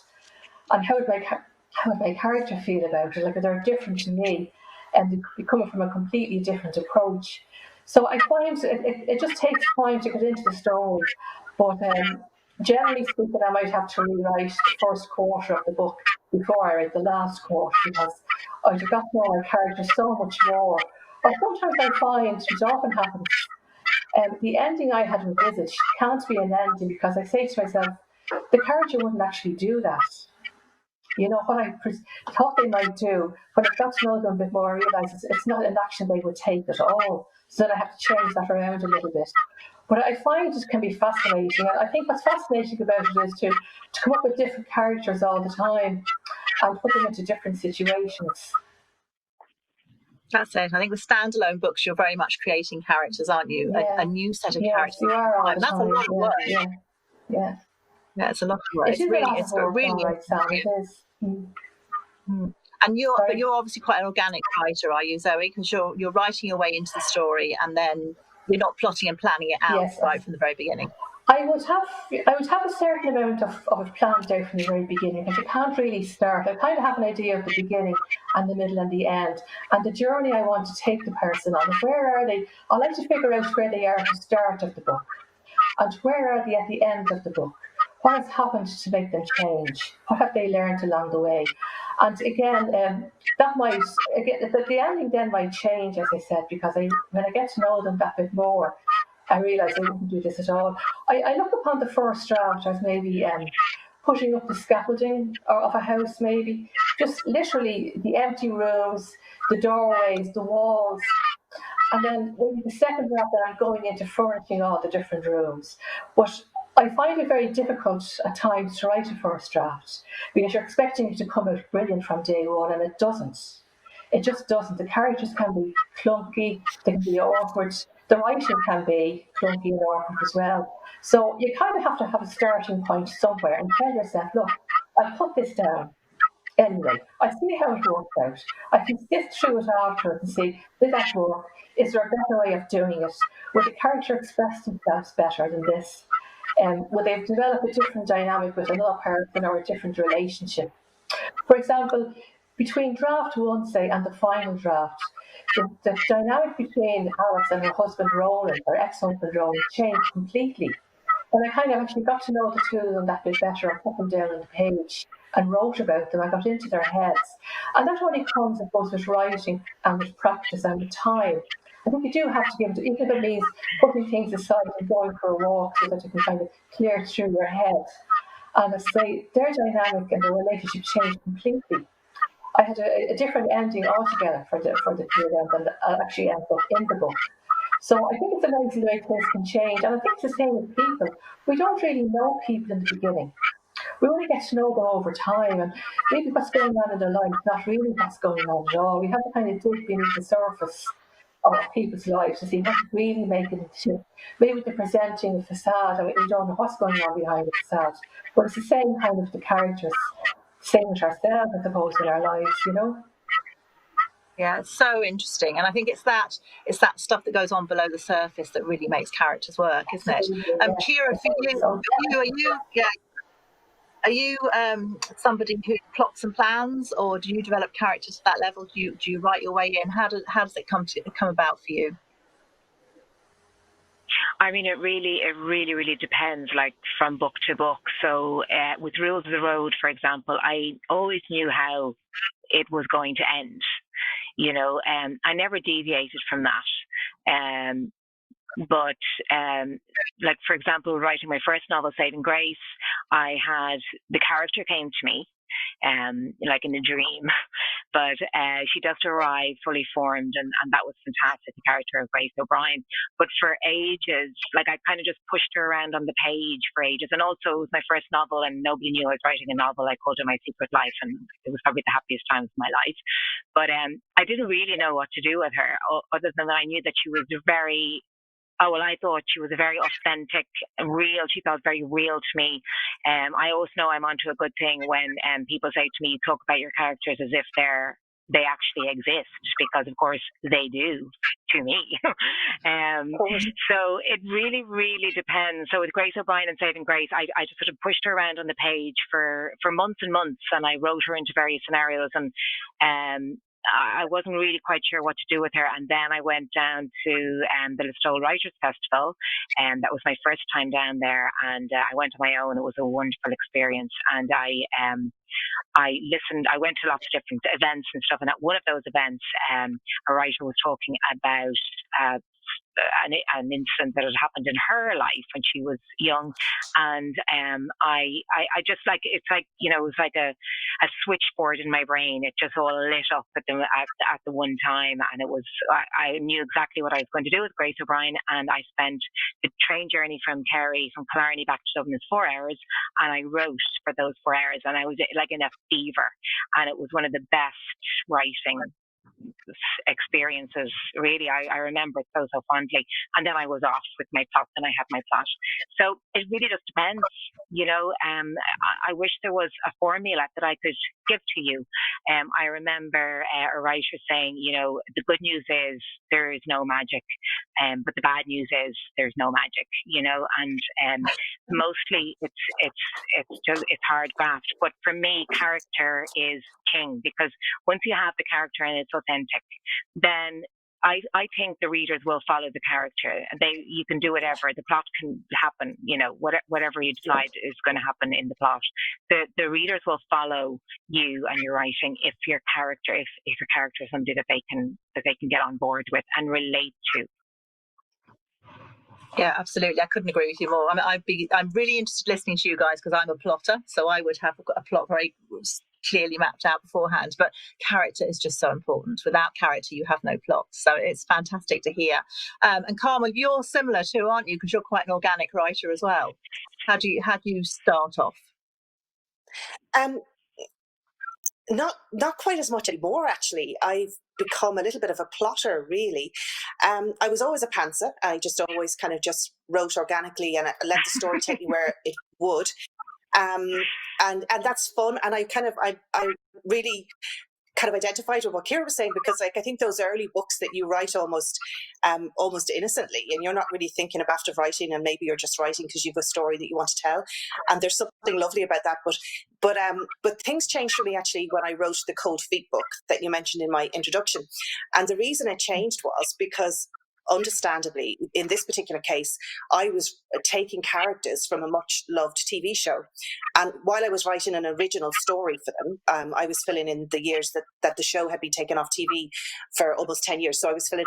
And how would my character feel about it? Like, they're different to me, and they're coming from a completely different approach. So I find it just takes time to get into the story. But generally speaking, I might have to rewrite the first quarter of the book before I write the last quarter, because I've got to know my character so much more. Or sometimes I find, which often happens, the ending I had envisaged can't be an ending, because I say to myself, the character wouldn't actually do that. What I thought they might do, when I got to know them a bit more, I realised it's not an action they would take at all. So then I have to change that around a little bit. But I find it can be fascinating. And I think what's fascinating about it is to come up with different characters all the time and put them into different situations. That's it. I think with standalone books, you're very much creating characters, aren't you? Yeah. A new set of Yes, characters. you are all the That's time. a lot of work. Yeah. Yeah, it's a lot of work. It is really, a lot it's of work, really all right, Sam. It is. And you're Sorry. obviously quite an organic writer, are you, Zoe? Because you're writing your way into the story, and then you're not plotting and planning it out right from the very beginning. I would have a certain amount of it planned out from the very beginning, because you can't really start. I kind of have an idea of the beginning and the middle and the end, and the journey I want to take the person on. Where are they? I like to figure out where they are at the start of the book, and where are they at the end of the book. What has happened to make them change? What have they learned along the way? And again, the ending then might change, as I said, because when I get to know them that bit more, I realise I wouldn't do this at all. I look upon the first draft as maybe putting up the scaffolding of a house, maybe just literally the empty rooms, the doorways, the walls. And then maybe the second draft, that I'm going into furnishing all the different rooms. But I find it very difficult at times to write a first draft, because you're expecting it to come out brilliant from day one, and it doesn't. It just doesn't. The characters can be clunky, they can be awkward. The writing can be clunky and awkward as well. So you kind of have to have a starting point somewhere and tell yourself, look, I'll put this down. Anyway, I see how it works out. I can sift through it afterwards and see, did that work? Is there a better way of doing it? Would the character express themselves better than this? Would they develop a different dynamic with another person, or a different relationship? For example, between draft one, say, and the final draft, the dynamic between Alice and her husband Roland, her ex-husband Roland, changed completely. And I kind of actually got to know the two of them that bit better, and put them down on the page and wrote about them. I got into their heads. And that only comes, I suppose, with writing and with practice and with time. I think you do have to give it, even if it means putting things aside and going for a walk, so that you can kind of clear through your head. And I say their dynamic and their relationship changed completely. I had a different ending altogether for the two of them than actually ended up in the book. So I think it's amazing the way things can change. And I think it's the same with people. We don't really know people in the beginning. We only get to know them over time, and maybe what's going on in their life is not really what's going on at all. We have to kind of dig beneath the surface of people's lives to see what's really making it tick. Maybe they're presenting a facade, and we don't know what's going on behind the facade. But it's the same kind of the characters, same with ourselves, I suppose, in our lives, Yeah, it's so interesting, and I think it's that stuff that goes on below the surface that really makes characters work, isn't it? Ciara, for you, are you somebody who plots and plans, or do you develop characters to that level? Do you write your way in? How does it come about for you? I mean, it really depends, like from book to book. So with Rules of the Road, for example, I always knew how it was going to end. I never deviated from that. But like, for example, writing my first novel, Saving Grace, I had the character came to me, like in a dream, But she does arrive fully formed, and that was fantastic, the character of Grace O'Brien. But for ages, like, I kind of just pushed her around on the page for ages. And also, it was my first novel, and nobody knew I was writing a novel. I called it My Secret Life, and it was probably the happiest times of my life. But I didn't really know what to do with her, other than that I knew that she was very, I thought she was a very authentic, real. She felt very real to me. I always know I'm onto a good thing when people say to me, talk about your characters as if they actually exist, because of course they do to me. So it really, really depends. So with Grace O'Brien and Saving Grace, I just sort of pushed her around on the page for months and months, and I wrote her into various scenarios, and I wasn't really quite sure what to do with her. And then I went down to the Listowel Writers Festival, and that was my first time down there. And I went on my own. It was a wonderful experience. And I listened. I went to lots of different events and stuff. And at one of those events, a writer was talking about an incident that had happened in her life when she was young, and I just, like, it's like, you know, it was like a switchboard in my brain. It just all lit up at the one time, and it was, I knew exactly what I was going to do with Grace O'Brien. And I spent the train journey from Kerry, from Killarney back to Dublin, is 4 hours, and I wrote for those 4 hours, and I was like in a fever, and it was one of the best writing experiences, really. I remember it so fondly. And then I was off with my plot, and I had my plot. So it really just depends, you know. I wish there was a formula that I could give to you. I remember a writer saying, you know, the good news is there is no magic, but the bad news is there's no magic, you know. And mostly it's hard graft. But for me, character is king, because once you have the character and it's authentic, then I think the readers will follow the character. You can do whatever. The plot can happen, you know, whatever you decide is going to happen in the plot. The readers will follow you and your writing if your character is somebody that they can get on board with and relate to. Yeah, absolutely. I couldn't agree with you more. I mean, I'm really interested listening to you guys, because I'm a plotter, so I would have a plot very clearly mapped out beforehand. But character is just so important. Without character, you have no plot. So it's fantastic to hear. And Carmel, you're similar too, aren't you? Because you're quite an organic writer as well. How do you start off? Not quite as much anymore, actually. I've become a little bit of a plotter, really. I was always a pantser. I just always kind of just wrote organically, and I let the story take me where it would. And that's fun. And I really kind of identified with what Ciara was saying, because, like, I think those early books that you write almost innocently, and you're not really thinking about writing, and maybe you're just writing because you've a story that you want to tell, and there's something lovely about that. But things changed for me, actually, when I wrote the Cold Feet book that you mentioned in my introduction. And the reason it changed was because, understandably, in this particular case, I was taking characters from a much loved TV show. And while I was writing an original story for them, I was filling in the years that the show had been taken off TV for almost 10 years. So I was filling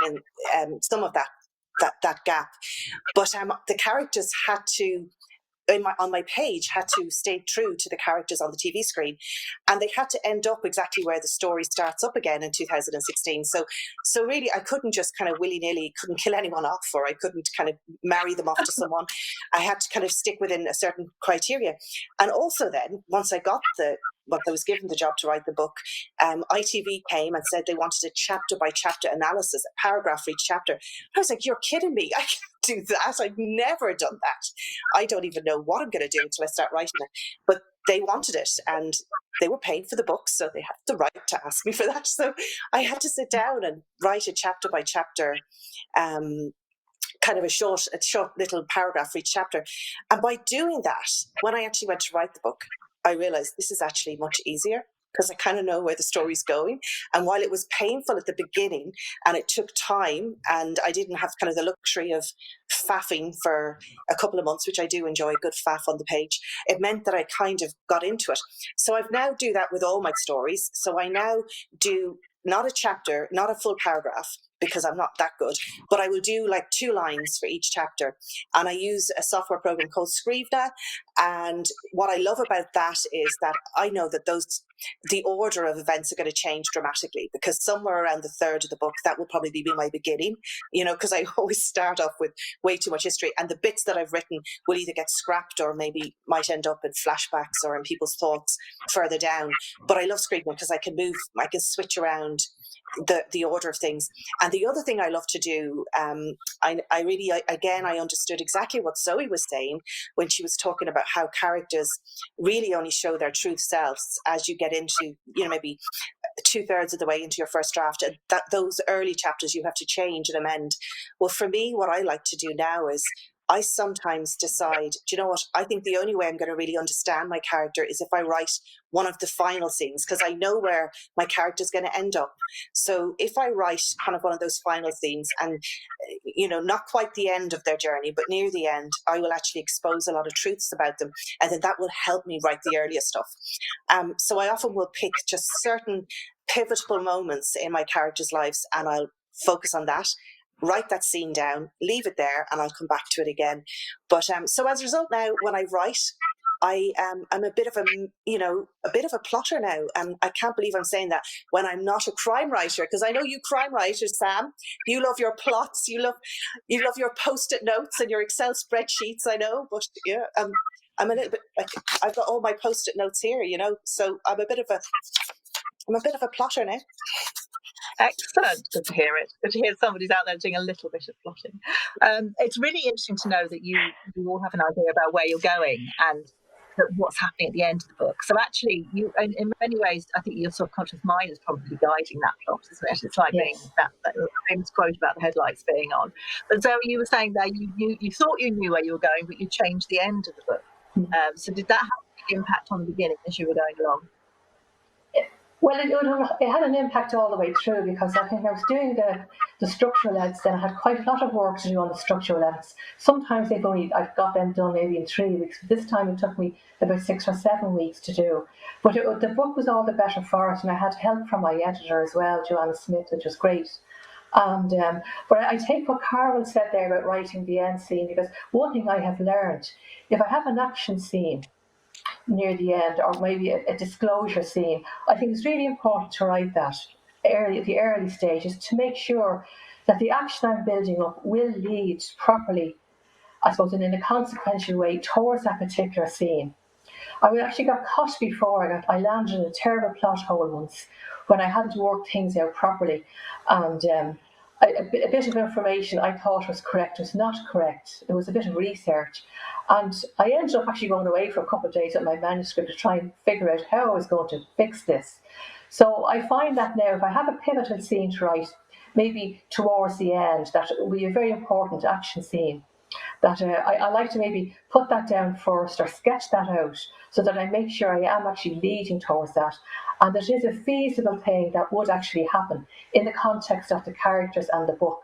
in some of that gap. But the characters had to, on my page, had to stay true to the characters on the TV screen, and they had to end up exactly where the story starts up again in 2016. So really, I couldn't just kind of willy-nilly, couldn't kill anyone off, or I couldn't kind of marry them off to someone. I had to kind of stick within a certain criteria. And also then, once I was given the job to write the book, ITV came and said they wanted a chapter by chapter analysis, a paragraph for each chapter. I was like, you're kidding me. I can't do that. I've never done that. I don't even know what I'm going to do until I start writing it. But they wanted it, and they were paying for the book, so they had the right to ask me for that. So I had to sit down and write a chapter by chapter, kind of a short little paragraph for each chapter. And by doing that, when I actually went to write the book, I realized this is actually much easier, because I kind of know where the story's going. And while it was painful at the beginning, and it took time, and I didn't have kind of the luxury of faffing for a couple of months, which I do enjoy, a good faff on the page, it meant that I kind of got into it. So I've now do that with all my stories. So I now do not a chapter, not a full paragraph, because I'm not that good, but I will do like 2 lines for each chapter. And I use a software program called Scrivener. And what I love about that is that I know that the order of events are going to change dramatically, because somewhere around the third of the book, that will probably be my beginning, because I always start off with way too much history, and the bits that I've written will either get scrapped or maybe might end up in flashbacks or in people's thoughts further down. But I love Scrivener because I can switch around the order of things. And the other thing I love to do, I understood exactly what Zoe was saying when she was talking about how characters really only show their true selves as you get into, maybe 2/3 of the way into your first draft, and that those early chapters you have to change and amend. Well, for me, what I like to do now is I sometimes decide, do you know what? I think the only way I'm going to really understand my character is if I write one of the final scenes, because I know where my character is going to end up. So if I write kind of one of those final scenes and, not quite the end of their journey, but near the end, I will actually expose a lot of truths about them. And then that will help me write the earlier stuff. So I often will pick just certain pivotal moments in my characters' lives, and I'll focus on that, write that scene down, leave it there, and I'll come back to it again. But so as a result, now when I write, I'm a bit of a plotter now, and I can't believe I'm saying that when I'm not a crime writer, because I know you crime writers, Sam, you love your plots, you love your Post-it notes and your Excel spreadsheets. I know, but yeah, I'm a little bit like, I've got all my Post-it notes here, so I'm a bit of a plotter now. Excellent. Good to hear it. Good to hear somebody's out there doing a little bit of plotting. It's really interesting to know that you all have an idea about where you're going and what's happening at the end of the book. So actually, you, in many ways, I think your subconscious mind is probably guiding that plot, isn't it? It's like being that famous quote about the headlights being on. But Zoe, you were saying there you thought you knew where you were going, but you changed the end of the book. So did that have a big impact on the beginning as you were going along? Well, it had an impact all the way through, because I think I was doing the structural edits, then I had quite a lot of work to do on the structural edits. Sometimes I've got them done maybe in 3 weeks. This time it took me about 6 or 7 weeks to do. But the book was all the better for it, and I had help from my editor as well, Joanna Smith, which was great. And but I take what Carmel said there about writing the end scene, because one thing I have learned, if I have an action scene near the end, or maybe a disclosure scene, I think it's really important to write that at the early stages, to make sure that the action I'm building up will lead properly, I suppose, in a consequential way towards that particular scene. I actually got caught before. I landed in a terrible plot hole once when I hadn't worked things out properly, and a bit of information I thought was correct was not correct. It was a bit of research, and I ended up actually going away for a couple of days with my manuscript to try and figure out how I was going to fix this. So I find that now, if I have a pivotal scene to write, maybe towards the end, that will be a very important action scene, that I like to maybe put that down first or sketch that out, so that I make sure I am actually leading towards that, and that it is a feasible thing that would actually happen in the context of the characters and the book.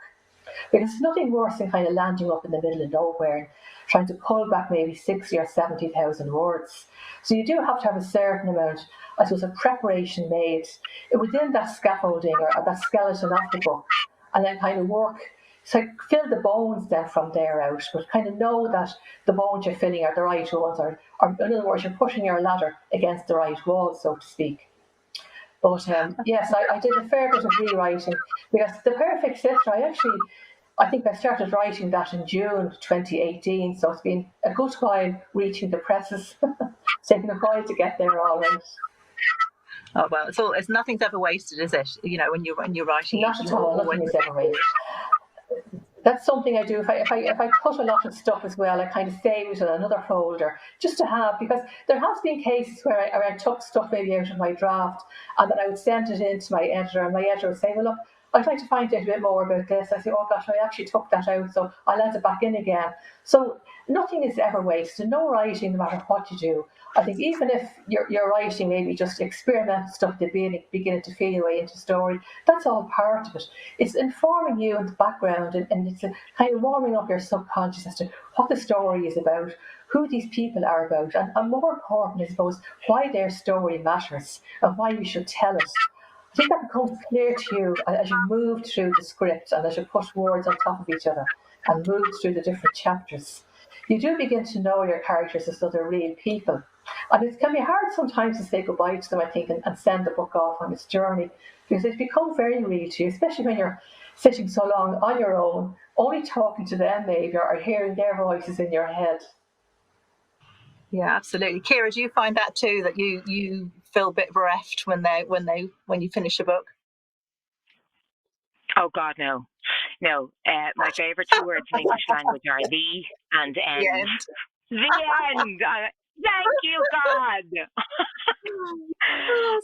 Because there's nothing worse than kind of landing up in the middle of nowhere and trying to pull back maybe 60 or 70,000 words. So you do have to have a certain amount, I suppose, of preparation made within that scaffolding or that skeleton of the book, and then kind of work. So fill the bones then from there out, but kind of know that the bones you're filling are the right ones, or in other words, you're pushing your ladder against the right wall, so to speak. But yes, I did a fair bit of rewriting, because The Perfect Sister, I think I started writing that in June 2018, so it's been a good while reaching the presses. It's taken a while to get there, all right. Oh well, it's nothing's ever wasted, is it? When you're writing, not at all. Nothing is ever wasted. That's something I do. If I put a lot of stuff as well, I kind of save it in another folder just to have, because there has been cases where I took stuff maybe out of my draft, and then I would send it in to my editor, and my editor would say, well, look, I'd like to find out a bit more about this. I say, oh gosh, I actually took that out, so I'll add it back in again. So nothing is ever wasted. No writing, no matter what you do. I think even if you're writing maybe just experimental stuff at the beginning to feel your way into story, that's all part of it. It's informing you in the background, and it's kind of warming up your subconscious as to what the story is about, who these people are about, and more important, I suppose, why their story matters and why you should tell it. I think that becomes clear to you as you move through the script and as you put words on top of each other and move through the different chapters. You do begin to know your characters as though they're real people. And it can be hard sometimes to say goodbye to them, I think, and send the book off on its journey, because they become very real to you, especially when you're sitting so long on your own, only talking to them maybe, or hearing their voices in your head. Yeah, absolutely. Ciara, do you find that too, that you feel a bit bereft when you finish a book? Oh God, no. My favourite two words in English language are the and end. The end. Thank you, God.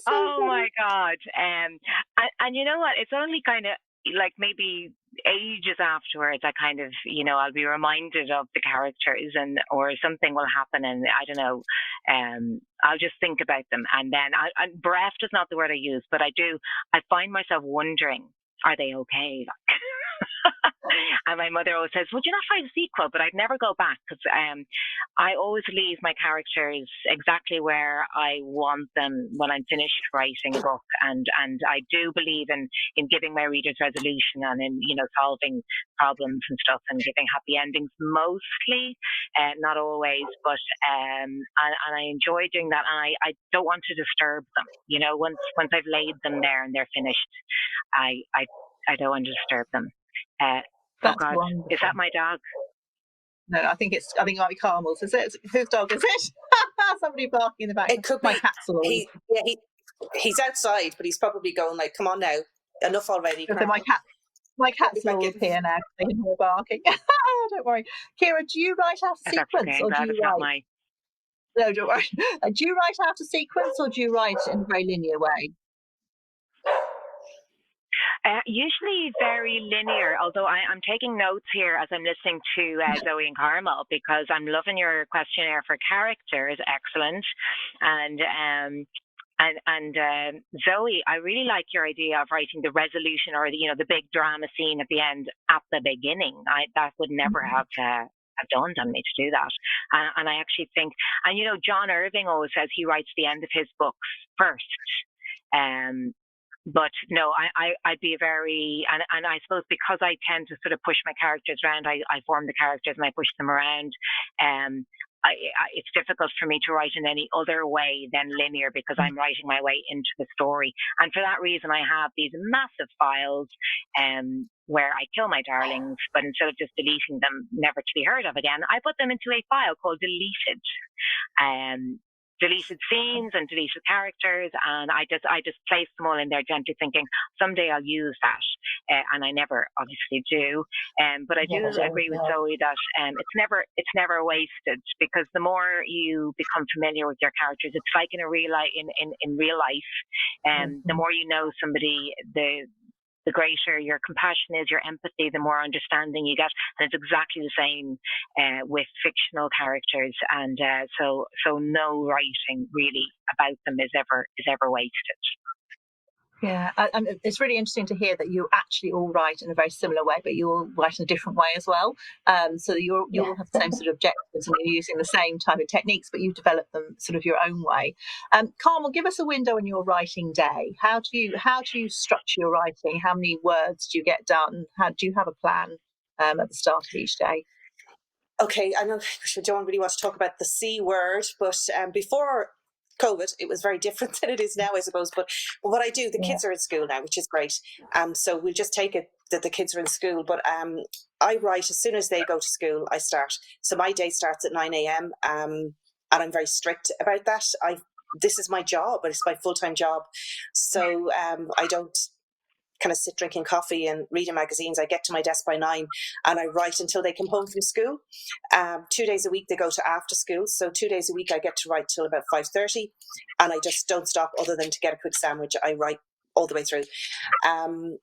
Oh my God. And you know what? It's only kind of like maybe ages afterwards, I kind of, I'll be reminded of the characters or something will happen, and I don't know, I'll just think about them, and then bereft is not the word I use, but I find myself wondering, are they okay? And my mother always says, would you not write a sequel? But I'd never go back, because I always leave my characters exactly where I want them when I'm finished writing a book. And I do believe in giving my readers resolution and in, solving problems and stuff and giving happy endings mostly, not always, but and I enjoy doing that. And I don't want to disturb them. Once I've laid them there and they're finished, I don't want to disturb them. That's God, wonderful. Is that my dog? No, I think it might be Carmel's. Is it? Whose dog is it? Somebody barking in the back. It could my be. cat's always. He's outside, but he's probably going like, "Come on now, enough already." So my cat's always here now. They hear her barking. Don't worry, Ciara. Do you write out a sequence, or do you write? No, don't worry. Do you write out a sequence, or do you write in a very linear way? Usually very linear, although I'm taking notes here as I'm listening to Zoe and Carmel, because I'm loving your questionnaire for characters. Excellent. And Zoe, I really like your idea of writing the resolution or the big drama scene at the end at the beginning. That would never have dawned on me to do that. And I actually think, and John Irving always says he writes the end of his books first. But no, I'd be very, and I suppose because I tend to sort of push my characters around, I form the characters and I push them around. It's difficult for me to write in any other way than linear, because I'm writing my way into the story. And for that reason, I have these massive files where I kill my darlings, but instead of just deleting them, never to be heard of again, I put them into a file called deleted. Deleted scenes and deleted characters, and I just place them all in there gently, thinking someday I'll use that, and I never obviously do. But I do agree with Zoe that it's never wasted, because the more you become familiar with your characters, it's like in real life, the more you know somebody, the greater your compassion is, your empathy, the more understanding you get. And it's exactly the same with fictional characters. And so no writing really about them is ever wasted. Yeah, and it's really interesting to hear that you actually all write in a very similar way, but you all write in a different way as well. So you all have the same sort of objectives, and you're using the same type of techniques, but you've developed them sort of your own way. Carmel, give us a window in your writing day. How do you structure your writing? How many words do you get done? How do you have a plan at the start of each day? Okay, I know I don't really want to talk about the C word, but before COVID, it was very different than it is now, I suppose. But what I do, the kids are in school now, which is great. So we'll just take it that the kids are in school. But I write as soon as they go to school, I start. So my day starts at 9 a.m. And I'm very strict about that. This is my job, but it's my full-time job. So I don't kind of sit drinking coffee and reading magazines. I get to my desk by 9 and I write until they come home from school. 2 days a week they go to after school, so 2 days a week I get to write till about 5:30, and I just don't stop other than to get a quick sandwich. I write all the way through. And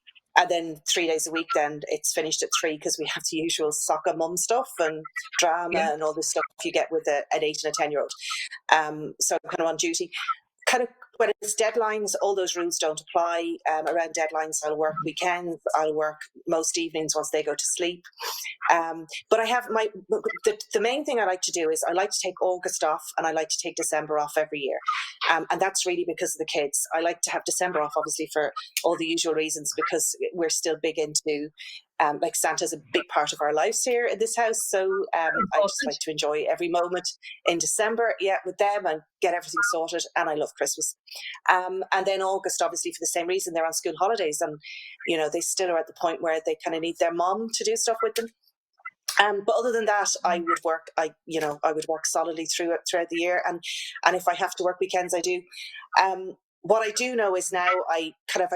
then 3 days a week, then it's finished at 3, because we have the usual soccer mum stuff and drama and all this stuff you get with an 8 and a 10-year-old. So I'm kind of on duty. Kind of when it's deadlines, all those rules don't apply. Around deadlines, I'll work weekends, I'll work most evenings once they go to sleep. But I have the main thing I like to do is I like to take August off, and I like to take December off every year. And that's really because of the kids. I like to have December off, obviously, for all the usual reasons, because we're still big into, like, Santa's a big part of our lives here in this house. So I just like to enjoy every moment in December, with them, and get everything sorted. And I love Christmas. And then August, obviously, for the same reason, they're on school holidays, and they still are at the point where they kind of need their mom to do stuff with them. But other than that, I would work. I would work solidly throughout the year, and if I have to work weekends, I do. What I do know is now I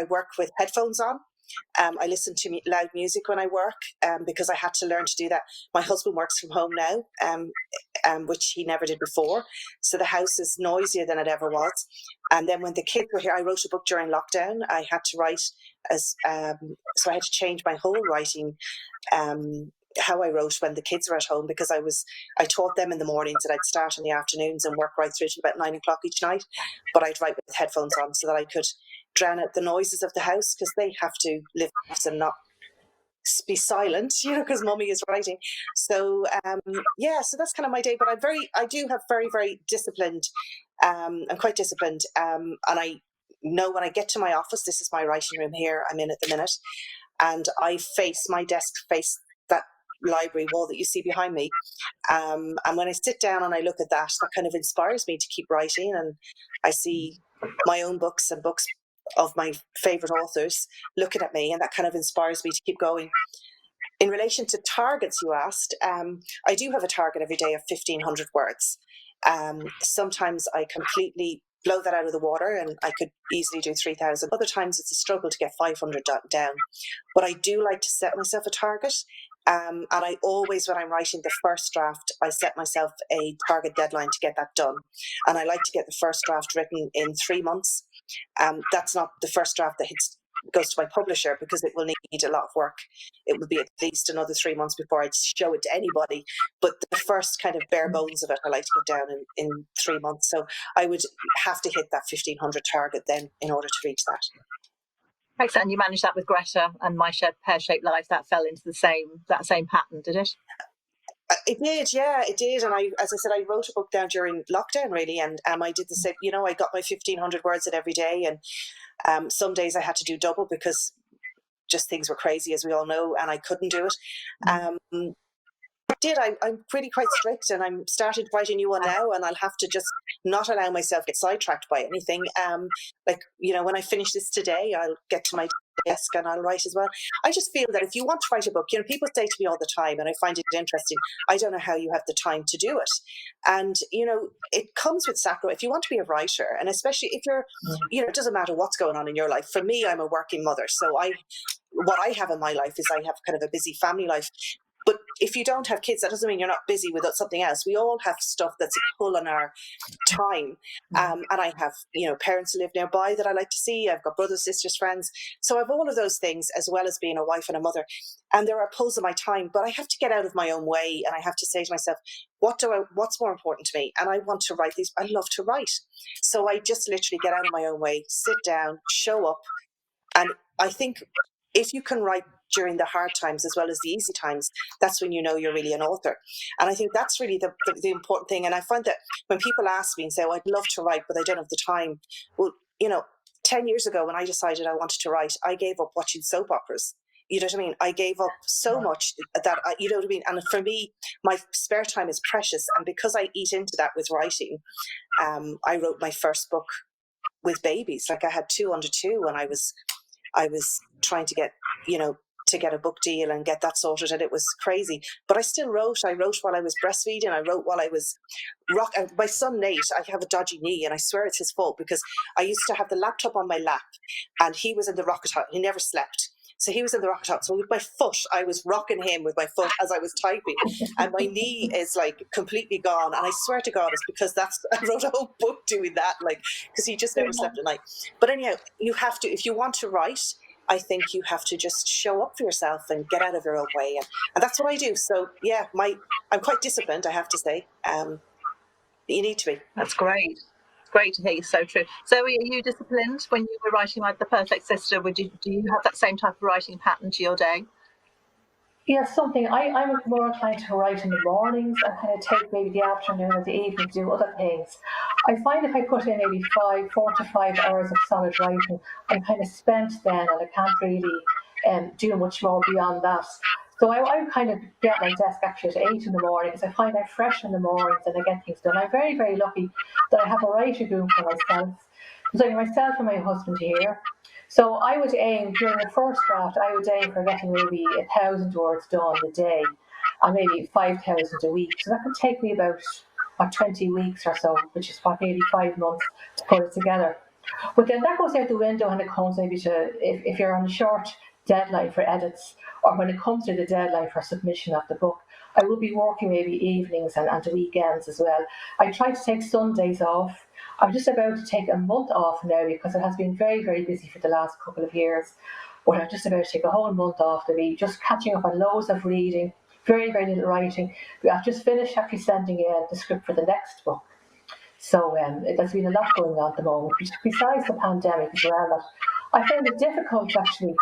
work with headphones on. I listen to loud music when I work, because I had to learn to do that. My husband works from home now, which he never did before. So the house is noisier than it ever was. And then when the kids were here, I wrote a book during lockdown. I had to write so I had to change my whole writing, how I wrote when the kids were at home, because I taught them in the mornings, and I'd start in the afternoons and work right through to about 9 o'clock each night. But I'd write with headphones on so that I could drown out the noises of the house, because they have to live and not be silent, because mummy is writing. So so that's kind of my day. But I do have very, very disciplined. I'm quite disciplined, and I know when I get to my office, this is my writing room here I'm in at the minute, and my desk face that library wall that you see behind me, and when I sit down and I look at that kind of inspires me to keep writing. And I see my own books and books of my favorite authors looking at me, and that kind of inspires me to keep going. In relation to targets, you asked, I do have a target every day of 1,500 words. Sometimes I completely blow that out of the water, and I could easily do 3,000. Other times it's a struggle to get 500 down. But I do like to set myself a target. And I always, when I'm writing the first draft, I set myself a target deadline to get that done. And I like to get the first draft written in 3 months. That's not the first draft that goes to my publisher, because it will need a lot of work. It will be at least another 3 months before I'd show it to anybody. But the first kind of bare bones of it, I like to get down in 3 months. So I would have to hit that 1,500 target then in order to reach that. Excellent. And you managed that with Greta and My Shared Pear-Shaped Life. That fell into that same pattern, did it? It did, yeah, it did. And as I said, I wrote a book down during lockdown, really, and I did the same. I got my 1,500 words in every day, and some days I had to do double because just things were crazy, as we all know, and I couldn't do it. I'm pretty quite strict, and I'm started to write a new one now, and I'll have to just not allow myself to get sidetracked by anything. When I finish this today, I'll get to my desk and I'll write as well. I just feel that if you want to write a book, people say to me all the time, and I find it interesting, I don't know how you have the time to do it. And, it comes with sacrifice. If you want to be a writer, and especially if you're, it doesn't matter what's going on in your life. For me, I'm a working mother. So what I have in my life is I have kind of a busy family life. But if you don't have kids, that doesn't mean you're not busy with something else. We all have stuff that's a pull on our time. And I have, parents who live nearby that I like to see. I've got brothers, sisters, friends. So I have all of those things, as well as being a wife and a mother. And there are pulls on my time, but I have to get out of my own way. And I have to say to myself, what's more important to me? And I want to write these. I love to write. So I just literally get out of my own way, sit down, show up. And I think if you can write during the hard times as well as the easy times, that's when you're really an author. And I think that's really the important thing. And I find that when people ask me and say, I'd love to write, but I don't have the time. Well, 10 years ago when I decided I wanted to write, I gave up watching soap operas. You know what I mean? I gave up so much that, you know what I mean? And for me, my spare time is precious. And because I eat into that with writing, I wrote my first book with babies. Like I had 2 under 2 when I was trying to get, to get a book deal and get that sorted, and it was crazy. But I still wrote. I wrote while I was breastfeeding. I wrote while I was my son Nate, I have a dodgy knee, and I swear it's his fault, because I used to have the laptop on my lap, and he was in the rocket hut. He never slept. So he was in the rocket hut. So with my foot, I was rocking him with my foot as I was typing, and my knee is like completely gone. And I swear to God, it's because I wrote a whole book doing that, because he just never slept at night. But anyhow, you have to, if you want to write, I think you have to just show up for yourself and get out of your own way. And that's what I do. So yeah, I'm quite disciplined, I have to say. You need to be. That's great. great to hear. So true. Zoe, are you disciplined when you were writing like The Perfect Sister? Do you have that same type of writing pattern to your day? Yeah, something. I'm more inclined to write in the mornings and kind of take maybe the afternoon or the evening to do other things. I find if I put in maybe 4 to 5 hours of solid writing, I'm kind of spent then and I can't really do much more beyond that. So I kind of get my desk actually at 8 in the morning because I find I'm fresh in the mornings and I get things done. I'm very, very lucky that I have a writing room for myself. There's only myself and my husband here. So I would aim during the first draft, I would aim for getting maybe 1,000 words done a day and maybe 5,000 a week. So that could take me about 20 weeks or so, which is what, maybe 5 months to put it together. But then that goes out the window when it comes maybe to if you're on a short deadline for edits or when it comes to the deadline for submission of the book. I will be working maybe evenings and weekends as well. I try to take Sundays off. I'm just about to take a month off now because it has been very, very busy for the last couple of years. But I'm just about to take a whole month off to be just catching up on loads of reading, very, very little writing. I've just finished actually sending in the script for the next book. So there's been a lot going on at the moment, besides the pandemic as well. That I found it difficult actually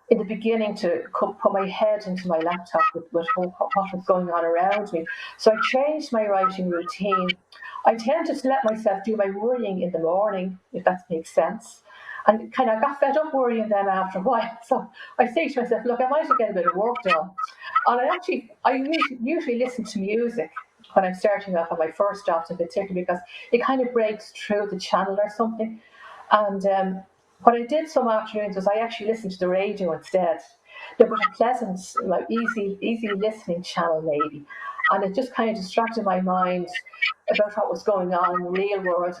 in the beginning to put my head into my laptop with what was going on around me. So I changed my writing routine. I tended to let myself do my worrying in the morning, if that makes sense. And kind of got fed up worrying then after a while. So I say to myself, look, I might as well get a bit of work done. And I usually listen to music when I'm starting off on my first draft in particular because it kind of breaks through the channel or something. And what I did some afternoons was I actually listened to the radio instead. There was a pleasant, like easy listening channel maybe, and it just kind of distracted my mind about what was going on in the real world.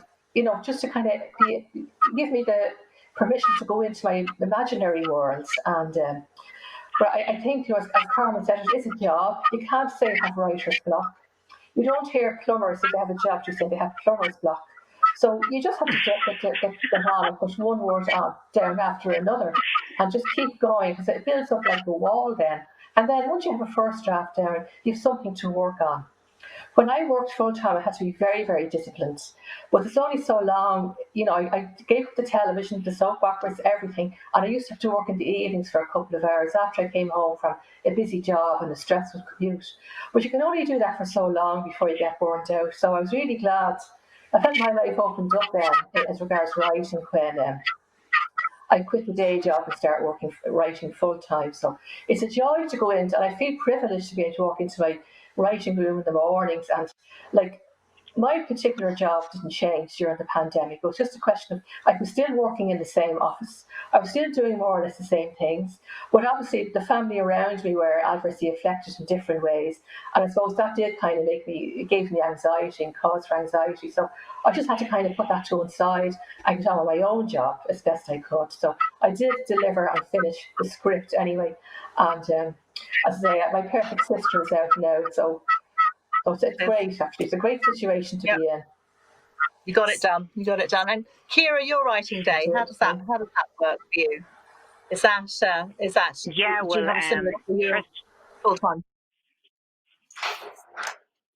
Just to kind of give me the permission to go into my imaginary worlds. And but I think, as Carmen said, it is a job. You can't say have writer's block. You don't hear plumbers if they have a job just say they have plumber's block. So you just have to get them on and push one word on down after another and just keep going because it builds up like a wall then. And then once you have a first draft down, you have something to work on. When I worked full time, I had to be very, very disciplined. But it's only so long, I gave up the television, the soap operas, everything. And I used to have to work in the evenings for a couple of hours after I came home from a busy job and a stressful commute. But you can only do that for so long before you get burnt out. So I was really glad. I felt my life opened up then as regards writing when I quit the day job and start writing full time. So it's a joy to go into, and I feel privileged to be able to walk into my writing room in the mornings. And like my particular job didn't change during the pandemic. It was just a question of I was still working in the same office. I was still doing more or less the same things. But obviously the family around me were adversely affected in different ways. And I suppose that did kind of it gave me anxiety and cause for anxiety. So I just had to kind of put that to one side and get on with my own job as best I could. So I did deliver and finish the script anyway. And as I say, my perfect sister is out now. So it's great, actually. It's a great situation to be in. You got it done. And Ciara, your writing day, how does that work for you? Is that yeah? Do you have a similar for you full time?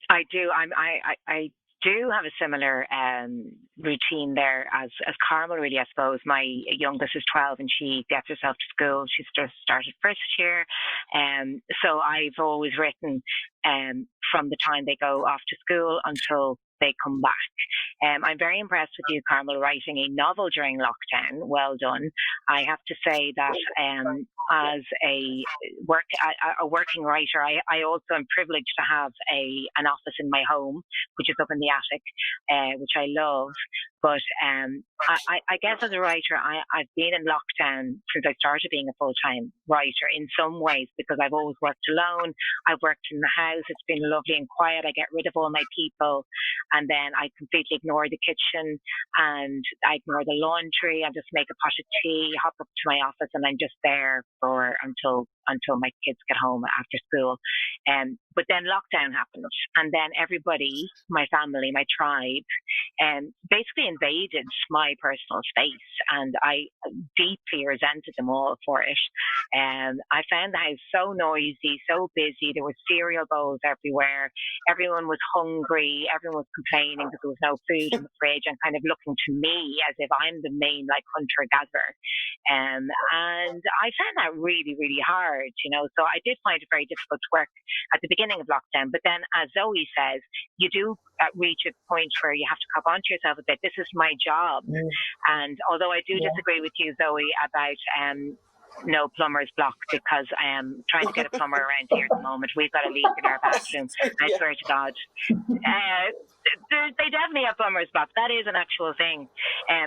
I do. I do have a similar routine there as Carmel. Really, I suppose my youngest is 12 and she gets herself to school. She's just started first year, so I've always written from the time they go off to school until they come back. I'm very impressed with you, Carmel, writing a novel during lockdown. Well done. I have to say that as a working writer, I also am privileged to have an office in my home, which is up in the attic, which I love. But I guess as a writer, I've been in lockdown since I started being a full-time writer in some ways because I've always worked alone. I've worked in the house. It's been lovely and quiet. I get rid of all my people and then I completely ignore the kitchen and I ignore the laundry. I just make a pot of tea, hop up to my office and I'm just there until until my kids get home after school. But then lockdown happened, and then everybody, my family, my tribe, basically invaded my personal space, and I deeply resented them all for it. I found the house so noisy, so busy. There were cereal bowls everywhere. Everyone was hungry. Everyone was complaining because there was no food in the fridge, and kind of looking to me as if I'm the main hunter gatherer. And I found that really, really hard, So I did find it very difficult to work at the beginning of lockdown. But then, as Zoe says, you do reach a point where you have to cop onto yourself a bit. This is my job. And although I do disagree with you, Zoe, about no plumber's block, because I am trying to get a plumber around here at the moment. We've got a leak in our bathroom. I swear to God. They definitely have plumber's block. That is an actual thing.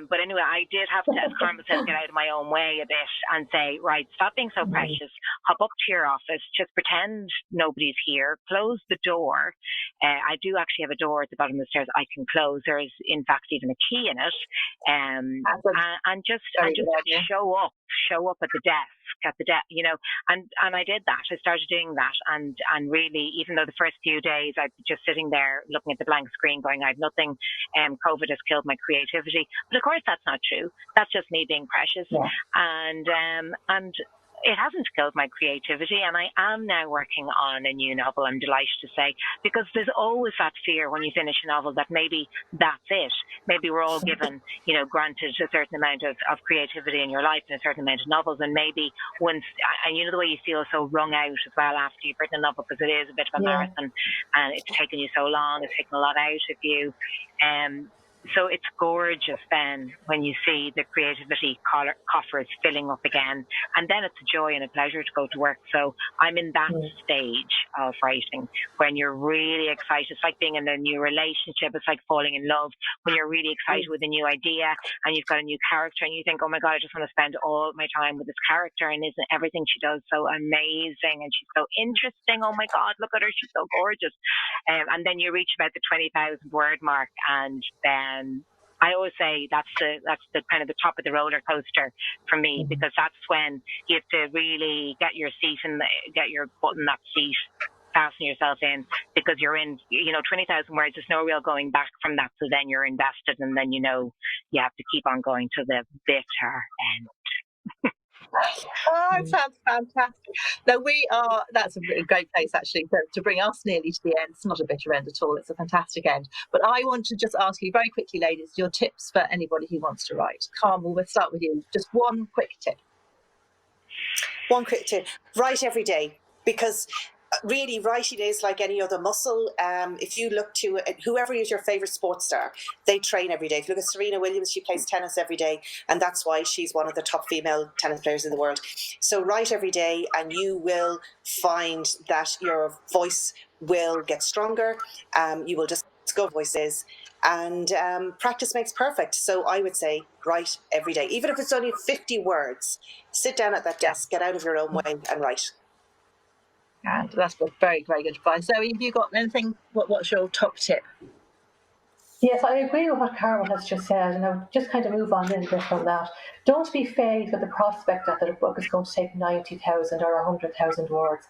But anyway, I did have to, as Carmel says, get out of my own way a bit and say, right, stop being so precious. Hop up to your office. Just pretend nobody's here. Close the door. I do actually have a door at the bottom of the stairs I can close. There is, in fact, even a key in it. And just show up at the desk, and I did that. I started doing that, and really, even though the first few days I'd be just sitting there looking at the blank screen going, I have nothing, COVID has killed my creativity. But of course that's not true. That's just me being precious. And it hasn't killed my creativity, and I am now working on a new novel, I'm delighted to say, because there's always that fear when you finish a novel that maybe that's it. Maybe we're all given, granted a certain amount of creativity in your life and a certain amount of novels, and maybe once, and the way you feel so wrung out as well after you've written a novel, because it is a bit of a marathon, and it's taken you so long, it's taken a lot out of you. So it's gorgeous then when you see the creativity coffers filling up again, and then it's a joy and a pleasure to go to work. So I'm in that stage of writing when you're really excited. It's like being in a new relationship. It's like falling in love when you're really excited with a new idea and you've got a new character and you think, oh my God, I just want to spend all my time with this character, and isn't everything she does so amazing and she's so interesting. Oh my God, look at her, she's so gorgeous. And then you reach about the 20,000 word mark, and then I always say that's the kind of the top of the roller coaster for me, because that's when you have to really get your seat and get your butt in that seat, fasten yourself in, because you're in, 20,000 words. There's no real going back from that. So then you're invested, and then you have to keep on going to the bitter end. Oh, it sounds fantastic. No, that's a really great place actually to bring us nearly to the end. It's not a bitter end at all. It's a fantastic end. But I want to just ask you very quickly, ladies, your tips for anybody who wants to write. Carmel, we'll start with you. Just one quick tip. One quick tip. Write every day, because really writing is like any other muscle. If you look to whoever is your favorite sports star, they train every day. If you look at Serena Williams, she plays tennis every day, and that's why she's one of the top female tennis players in the world. So write every day, and you will find that your voice will get stronger. You will discover voices, and practice makes perfect. So I would say write every day, even if it's only 50 words. Sit down at that desk, get out of your own way, and write. And that's very, very good advice. Zoe, have you got anything? What's your top tip? Yes, I agree with what Carmel has just said, and I'll just kind of move on a little bit from that. Don't be phased with the prospect that the book is going to take 90,000 or 100,000 words.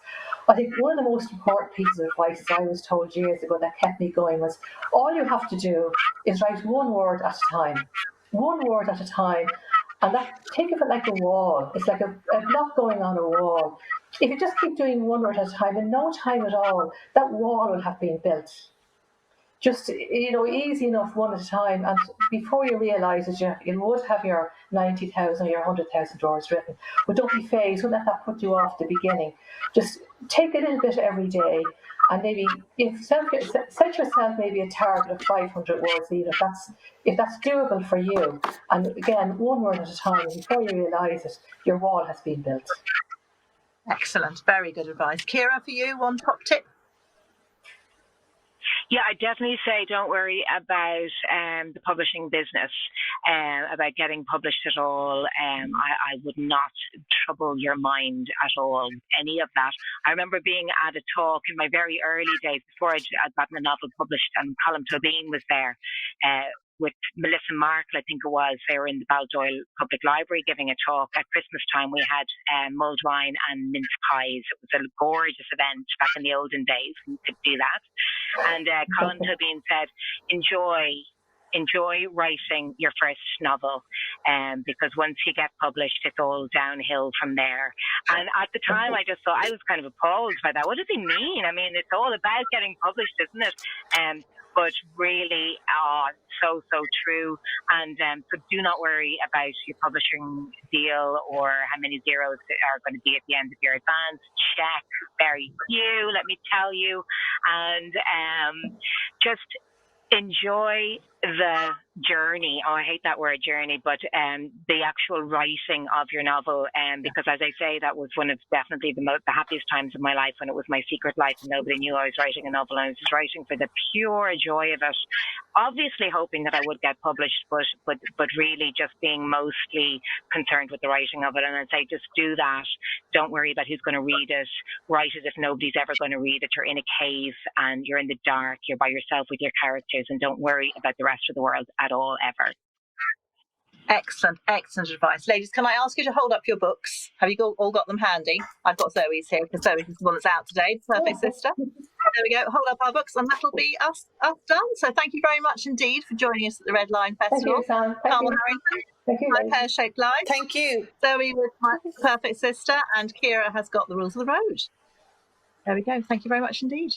I think one of the most important pieces of advice I was told years ago that kept me going was, all you have to do is write one word at a time. One word at a time. And think of it like a wall. It's like a block going on a wall. If you just keep doing one word at a time, in no time at all, that wall will have been built. Just, easy enough, one at a time. And before you realise it, you would have your 90,000 or your 100,000 words written. But don't be phased. Don't let that put you off the beginning. Just take a little bit every day. And maybe set yourself maybe a target of 500 words, even if that's doable for you. And again, one word at a time. And before you realise it, your wall has been built. Excellent. Very good advice. Ciara, for you, one top tip? Yeah, I definitely say don't worry about the publishing business, about getting published at all. I would not trouble your mind at all with any of that. I remember being at a talk in my very early days before I'd gotten a novel published, and Colm Tobin was there. with Melissa Markle, I think it was. They were in the Baldoyle Public Library giving a talk. At Christmas time, we had mulled wine and mince pies. It was a gorgeous event back in the olden days. We could do that. And Colin Tobin said, enjoy writing your first novel, because once you get published, it's all downhill from there. And at the time, I just thought, I was kind of appalled by that. What does he mean? I mean, it's all about getting published, isn't it? But really, so true. And so do not worry about your publishing deal or how many zeros are going to be at the end of your advance. Check, very few, let me tell you. And just enjoy the journey. I hate that word journey, but the actual writing of your novel, because as I say, that was one of definitely the happiest times of my life, when it was my secret life and nobody knew I was writing a novel, and I was just writing for the pure joy of it, obviously hoping that I would get published, but really just being mostly concerned with the writing of it. And I'd say, just do that. Don't worry about who's going to read it. Write it if nobody's ever going to read it. You're in a cave and you're in the dark, you're by yourself with your characters, and don't worry about the rest of the world at all, ever. Excellent advice. Ladies, can I ask you to hold up your books? Have you all got them handy? I've got Zoe's here, because Zoe's the one that's out today, Perfect Sister. There we go, hold up our books, and that'll be us done. So thank you very much indeed for joining us at the Red Line Festival. Thank you, Sam. Carmel Harrington, Thank you. my Pear-Shaped Life. Thank you. Zoe with my Perfect Sister, and Ciara has got The Rules of the Road. There we go. Thank you very much indeed.